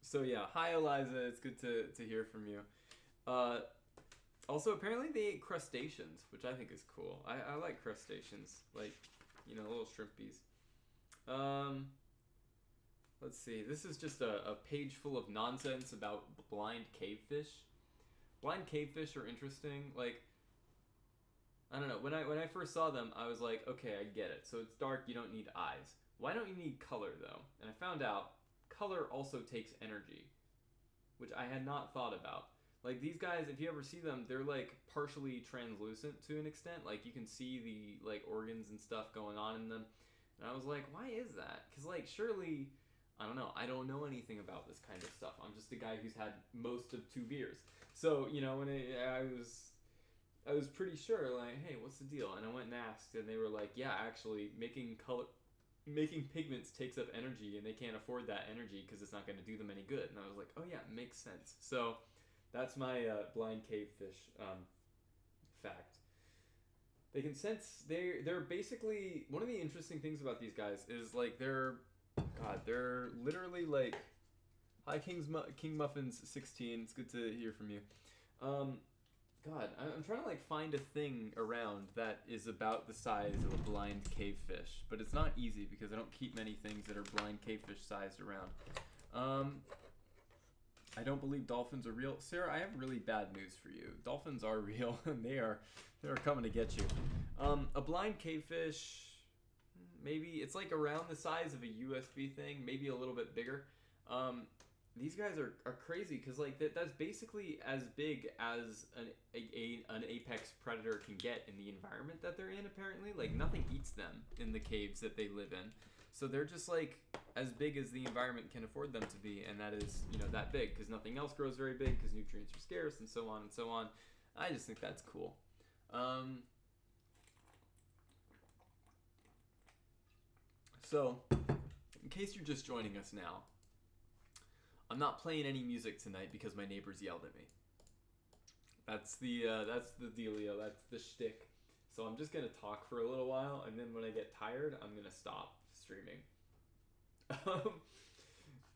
So yeah, hi Eliza, it's good to hear from you. Also, apparently they ate crustaceans, which I think is cool. I like crustaceans, like, you know, little shrimpies. Let's see. This is just a page full of nonsense about blind cavefish. Blind cavefish are interesting. Like, I don't know. When I first saw them, I was like, okay, I get it. So it's dark. You don't need eyes. Why don't you need color though? And I found out color also takes energy, which I had not thought about. Like these guys, if you ever see them, they're like partially translucent to an extent. Like you can see the like organs and stuff going on in them. And I was like, why is that? Because like surely, I don't know. I don't know anything about this kind of stuff. I'm just a guy who's had most of 2 beers. So you know, when I was pretty sure like, hey, what's the deal? And I went and asked, and they were like, yeah, actually, making pigments takes up energy, and they can't afford that energy because it's not going to do them any good. And I was like, oh yeah, it makes sense. So that's my blind cavefish fact. They can sense. They're basically, one of the interesting things about these guys is like they're literally like, hi King Muffins 16. It's good to hear from you. God, I'm trying to like find a thing around that is about the size of a blind cavefish, but it's not easy because I don't keep many things that are blind cavefish sized around. I don't believe dolphins are real. Sarah, I have really bad news for you. Dolphins are real, and they're coming to get you. A blind cavefish, maybe it's like around the size of a USB thing, maybe a little bit bigger. These guys are crazy because like that's basically as big as an apex predator can get in the environment that they're in. Apparently, like nothing eats them in the caves that they live in, so they're just like as big as the environment can afford them to be, and that is, you know, that big because nothing else grows very big because nutrients are scarce and so on and so on. I just think that's cool. So, in case you're just joining us now, I'm not playing any music tonight because my neighbors yelled at me. That's the dealio. That's the shtick. So I'm just gonna talk for a little while, and then when I get tired, I'm gonna stop streaming.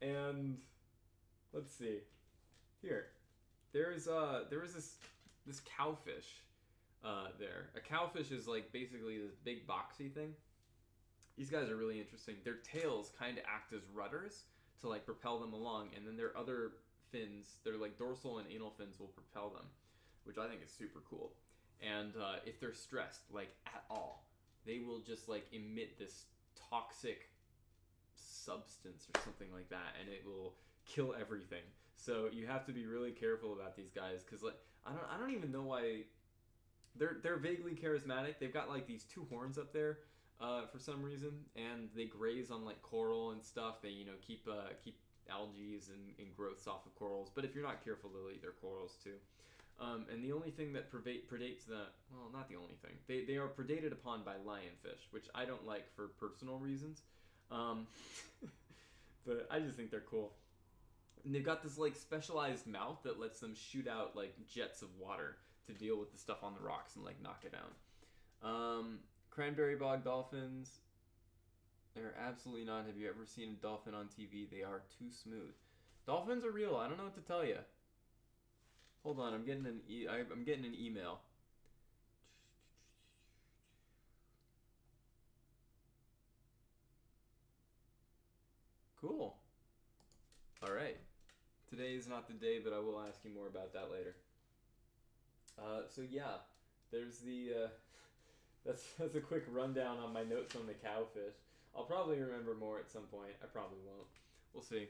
And let's see. Here, there was this cowfish. There, a cowfish is like basically this big boxy thing. These guys are really interesting. Their tails kind of act as rudders to like propel them along, and then their other fins, their like dorsal and anal fins, will propel them, which I think is super cool. And if they're stressed, like at all, they will just like emit this toxic substance or something like that, and it will kill everything. So you have to be really careful about these guys because like I don't even know why they're vaguely charismatic. They've got like these 2 horns up there. For some reason, and they graze on like coral and stuff. They, you know, keep algae and growths off of corals. But if you're not careful, they'll eat their corals too. And the only thing that predates the, well, not the only thing. They are predated upon by lionfish, which I don't like for personal reasons. But I just think they're cool. And they've got this like specialized mouth that lets them shoot out like jets of water to deal with the stuff on the rocks and like knock it down. Cranberry bog dolphins, they're absolutely not. Have you ever seen a dolphin on TV? They are too smooth. Dolphins are real. I don't know what to tell you. Hold on, I'm getting an email. Cool. All right. Today is not the day, but I will ask you more about that later. So yeah, there's the. That's a quick rundown on my notes on the cowfish. I'll probably remember more at some point. I probably won't. We'll see.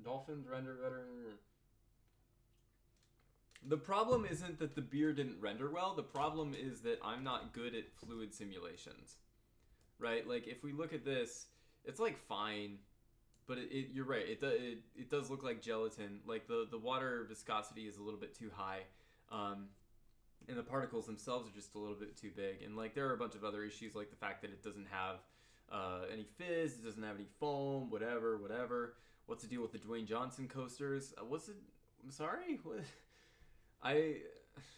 Dolphins render better. The problem isn't that the beer didn't render well. The problem is that I'm not good at fluid simulations. Right? Like if we look at this, it's like fine, but you're right. It does look like gelatin. Like the water viscosity is a little bit too high. And the particles themselves are just a little bit too big. And like there are a bunch of other issues, like the fact that it doesn't have any fizz. It doesn't have any foam. Whatever. What's the deal with the Dwayne Johnson coasters? What's it? I'm sorry. What? I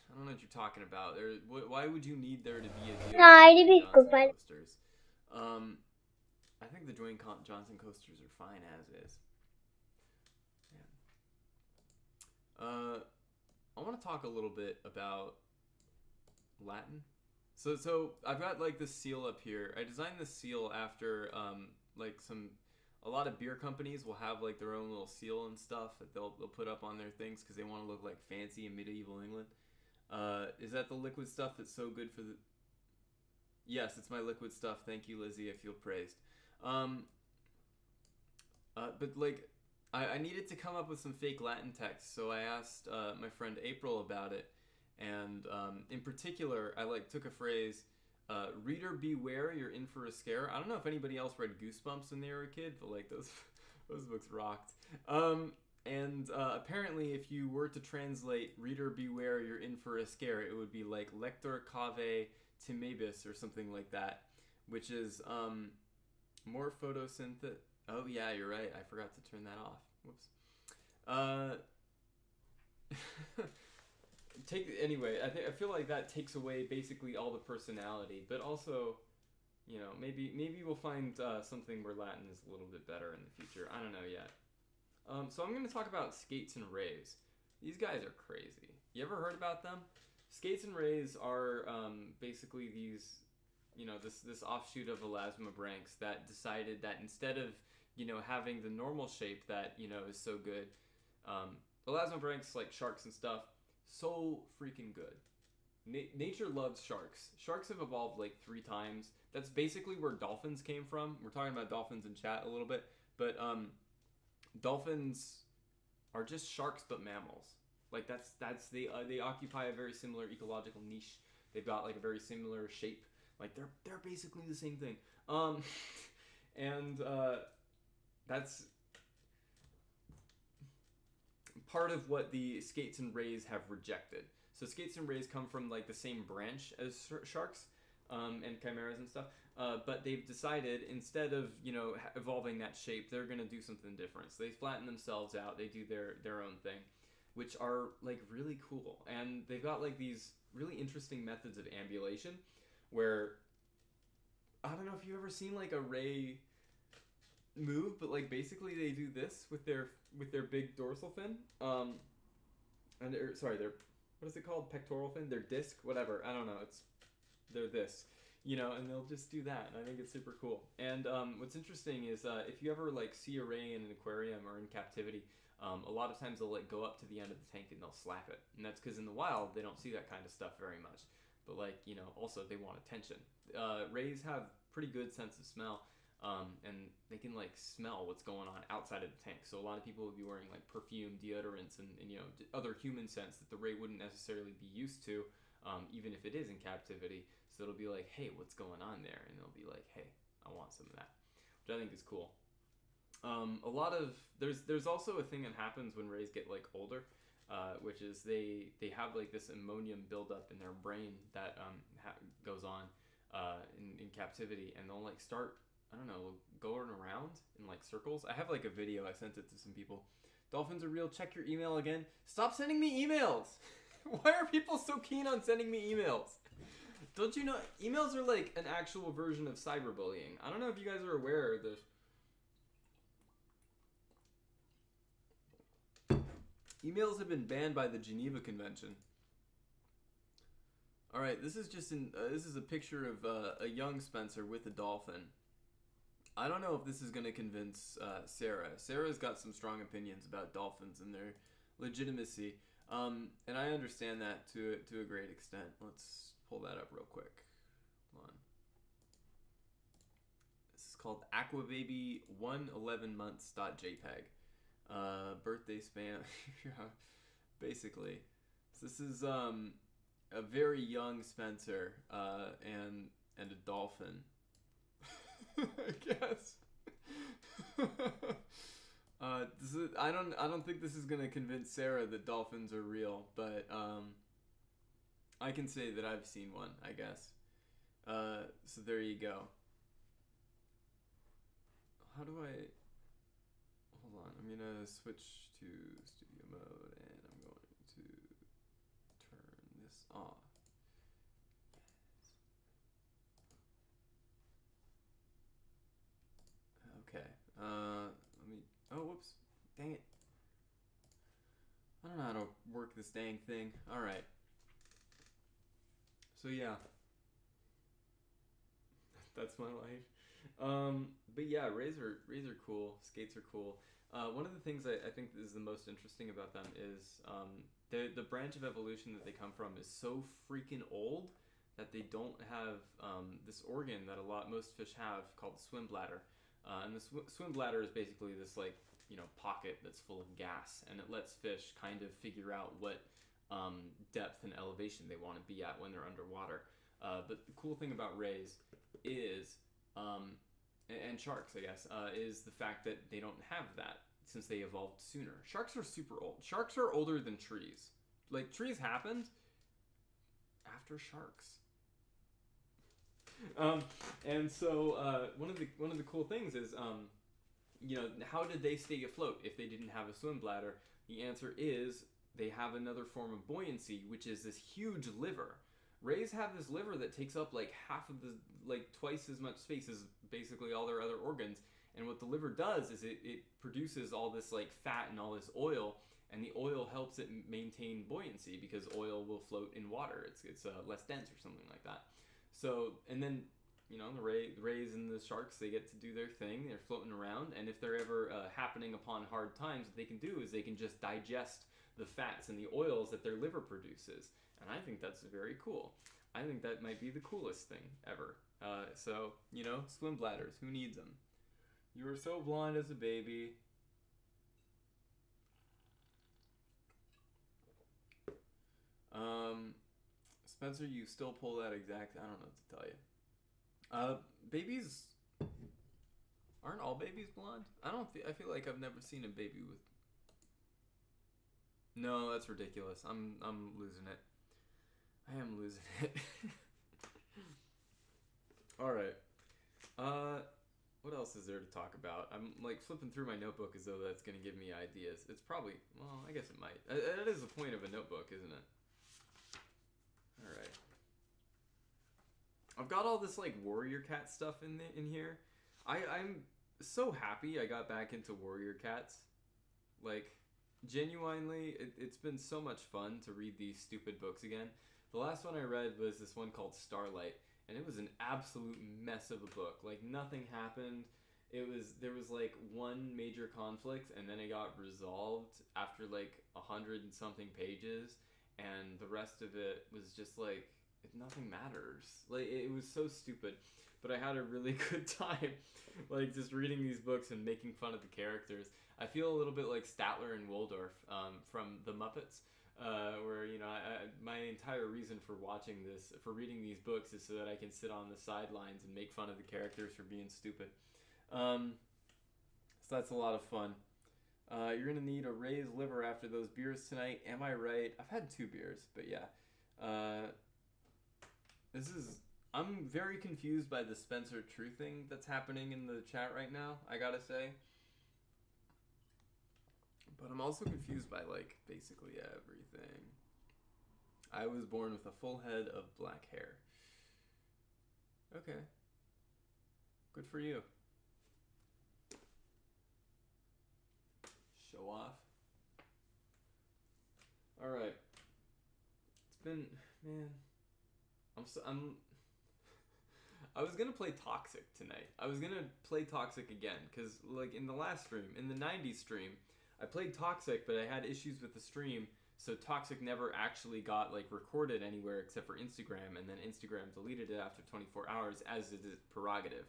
don't know what you're talking about. Why would you need there to be a deal with the Dwayne Johnson coasters? I think the Dwayne Johnson coasters are fine as is. Yeah. I want to talk a little bit about Latin. So I've got like this seal up here. I designed this seal after like a lot of beer companies will have like their own little seal and stuff that they'll put up on their things because they want to look like fancy in medieval England. Is that the liquid stuff that's so good for the? Yes, it's my liquid stuff. Thank you, Lizzie. I feel praised. But like, I needed to come up with some fake Latin text, so I asked my friend April about it, and in particular, I like took a phrase, "Reader beware, you're in for a scare." I don't know if anybody else read Goosebumps when they were a kid, but like those books rocked. And apparently, if you were to translate "Reader beware, you're in for a scare," it would be like "Lector cave timebis" or something like that, which is more photosynthetic. Oh yeah, you're right. I forgot to turn that off. Whoops. Anyway. I feel like that takes away basically all the personality, but also, you know, maybe we'll find something where Latin is a little bit better in the future. I don't know yet. So I'm going to talk about skates and rays. These guys are crazy. You ever heard about them? Skates and rays are basically these, you know, this offshoot of elasmobranchs that decided that instead of, you know, having the normal shape that, you know, is so good, elasmobranchs like sharks and stuff, so freaking good. Nature loves sharks. Sharks have evolved like 3 times. That's basically where dolphins came from. We're talking about dolphins in chat a little bit, but dolphins are just sharks but mammals. Like they occupy a very similar ecological niche. They've got like a very similar shape. Like they're basically the same thing. And that's part of what the skates and rays have rejected. So skates and rays come from like the same branch as sharks and chimeras and stuff. But they've decided instead of, you know, evolving that shape, they're gonna do something different. So they flatten themselves out. They do their own thing, which are like really cool. And they've got like these really interesting methods of ambulation, where I don't know if you've ever seen like a ray move, but like basically they do this with their big dorsal fin, and their what is it called, pectoral fin, their disc, whatever, I don't know, they're this, you know, and they'll just do that, and I think it's super cool. And what's interesting is if you ever like see a ray in an aquarium or in captivity, a lot of times they'll like go up to the end of the tank and they'll slap it, and that's because in the wild they don't see that kind of stuff very much. But like, you know, also they want attention. Rays have pretty good sense of smell. And they can like smell what's going on outside of the tank. So a lot of people would be wearing like perfume, deodorants, and you know, other human scents that the ray wouldn't necessarily be used to, even if it is in captivity. So it'll be like, hey, what's going on there? And they'll be like, hey, I want some of that, which I think is cool. A lot of there's also a thing that happens when rays get like older, which is they have like this ammonium buildup in their brain that goes on in captivity, and they'll like start, I don't know, going around in like circles. I have like a video, I sent it to some people. Dolphins are real, check your email again. Stop sending me emails! Why are people so keen on sending me emails? Don't you know, emails are like an actual version of cyberbullying. I don't know if you guys are aware of this. Emails have been banned by the Geneva Convention. Alright, this is just this is a picture of a young Spencer with a dolphin. I don't know if this is going to convince Sarah. Sarah's got some strong opinions about dolphins and their legitimacy, and I understand that to a great extent. Let's pull that up real quick. Hold on. This is called aquababy111months.jpg. Birthday spam. Basically. So this is a very young Spencer and a dolphin. I guess. I don't think this is gonna convince Sarah that dolphins are real, but I can say that I've seen one, I guess. So there you go. how do I... Hold on, I'm gonna switch to studio mode and I'm going to turn this off. Okay, let me... Oh, whoops. Dang it. I don't know how to work this dang thing. Alright. So yeah. That's my life. But yeah, rays are cool. Skates are cool. One of the things I think is the most interesting about them is the branch of evolution that they come from is so freaking old that they don't have this organ that most fish have called the swim bladder. And the swim bladder is basically this pocket that's full of gas, and it lets fish kind of figure out what depth and elevation they want to be at when they're underwater. But the cool thing about rays is, and sharks, I guess, is the fact that they don't have that since they evolved sooner. Sharks are super old. Sharks are older than trees. Like, trees happened after sharks. And so one of the cool things is, how did they stay afloat if they didn't have a swim bladder? The answer is they have another form of buoyancy, which is this huge liver. Rays have this liver that takes up twice as much space as basically all their other organs. And what the liver does is it produces all this fat and all this oil, and the oil helps it maintain buoyancy because oil will float in water. It's less dense or something like that. So, and then, the rays and the sharks, they get to do their thing. They're floating around, and if they're ever happening upon hard times, what they can do is they can just digest the fats and the oils that their liver produces. And I think that's very cool. I think that might be the coolest thing ever. So, swim bladders, who needs them? You were so blonde as a baby. Spencer, you still pull that exact... I don't know what to tell you. Babies... Aren't all babies blonde? I feel like I've never seen a baby with... No, that's ridiculous. I'm losing it. I am losing it. Alright. What else is there to talk about? I'm flipping through my notebook as though that's going to give me ideas. It's probably... Well, I guess it might. That is the point of a notebook, isn't it? Alright. I've got all this Warrior Cat stuff in here. I'm so happy I got back into Warrior Cats. Genuinely, it's been so much fun to read these stupid books again. The last one I read was this one called Starlight, and it was an absolute mess of a book. Nothing happened. There was one major conflict, and then it got resolved after 100 and something pages, and the rest of it was just nothing matters. It was so stupid, but I had a really good time just reading these books and making fun of the characters. I feel a little bit like Statler and Waldorf from The Muppets, where my entire reason for reading these books is so that I can sit on the sidelines and make fun of the characters for being stupid. So that's a lot of fun. You're gonna need a raised liver after those beers tonight. Am I right? I've had 2 beers, but yeah. I'm very confused by the Spencer True thing that's happening in the chat right now, I gotta say. But I'm also confused by basically everything. I was born with a full head of black hair. Okay. Good for you. Show off. Alright. It's been... Man... I was gonna play Toxic tonight. I was gonna play Toxic again, because, in the last stream, in the 90s stream, I played Toxic, but I had issues with the stream, so Toxic never actually got, recorded anywhere except for Instagram, and then Instagram deleted it after 24 hours, as is its prerogative.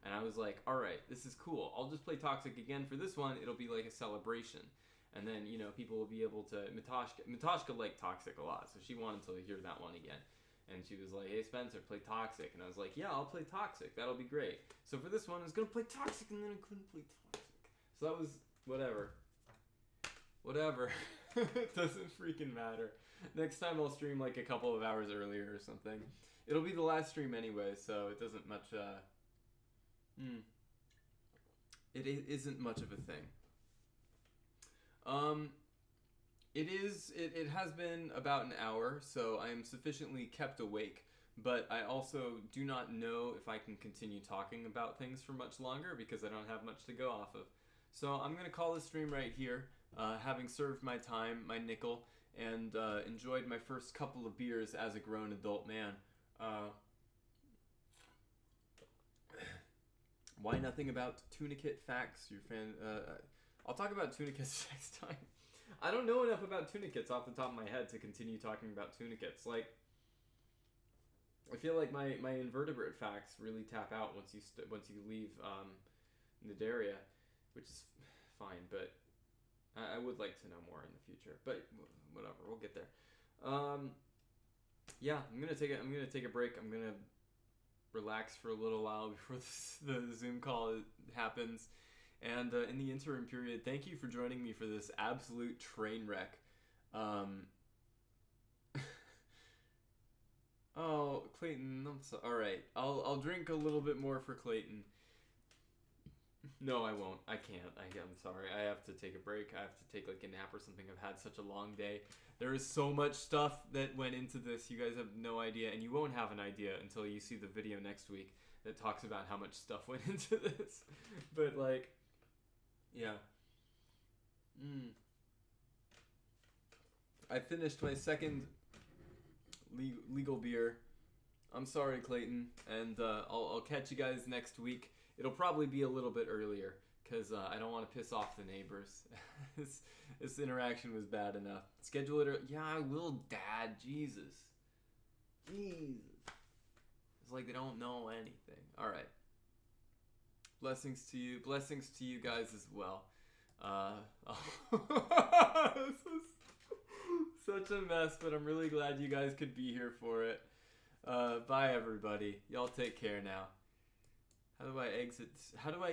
And I was like, alright, this is cool. I'll just play Toxic again for this one. It'll be a celebration. And then, people will be able to... Matashka liked Toxic a lot, so she wanted to hear that one again. And she was like, hey, Spencer, play Toxic. And I was like, yeah, I'll play Toxic. That'll be great. So for this one, I was going to play Toxic, and then I couldn't play Toxic. So that was... Whatever. It doesn't freaking matter. Next time I'll stream a couple of hours earlier or something. It'll be the last stream anyway, so it doesn't much... isn't much of a thing. It has been about an hour, so I am sufficiently kept awake, but I also do not know if I can continue talking about things for much longer because I don't have much to go off of. So I'm going to call this stream right here, having served my time, my nickel, and enjoyed my first couple of beers as a grown adult man. Why nothing about tunicate facts? I'll talk about tunicates next time. I don't know enough about tunicates off the top of my head to continue talking about tunicates. Like, I feel like my invertebrate facts really tap out once you leave Nidaria, which is fine, but I would like to know more in the future. But whatever, we'll get there. Yeah, I'm gonna take a break. I'm gonna relax for a little while before the Zoom call happens. And in the interim period, thank you for joining me for this absolute train wreck. Oh, Clayton, I'm so... Alright, I'll drink a little bit more for Clayton. No, I won't. I can't. I'm sorry. I have to take a break. I have to take like a nap or something. I've had such a long day. There is so much stuff that went into this. You guys have no idea, and you won't have an idea until you see the video next week that talks about how much stuff went into this. But like, yeah. I finished my second legal beer. I'm sorry, Clayton, and I'll catch you guys next week. It'll probably be a little bit earlier because I don't want to piss off the neighbors. This interaction was bad enough. Schedule it. Yeah, I will, Dad. Jesus. It's like they don't know anything. All right. Blessings to you. Blessings to you guys as well. This is such a mess, but I'm really glad you guys could be here for it. Bye, everybody. Y'all take care now. How do I exit? How do I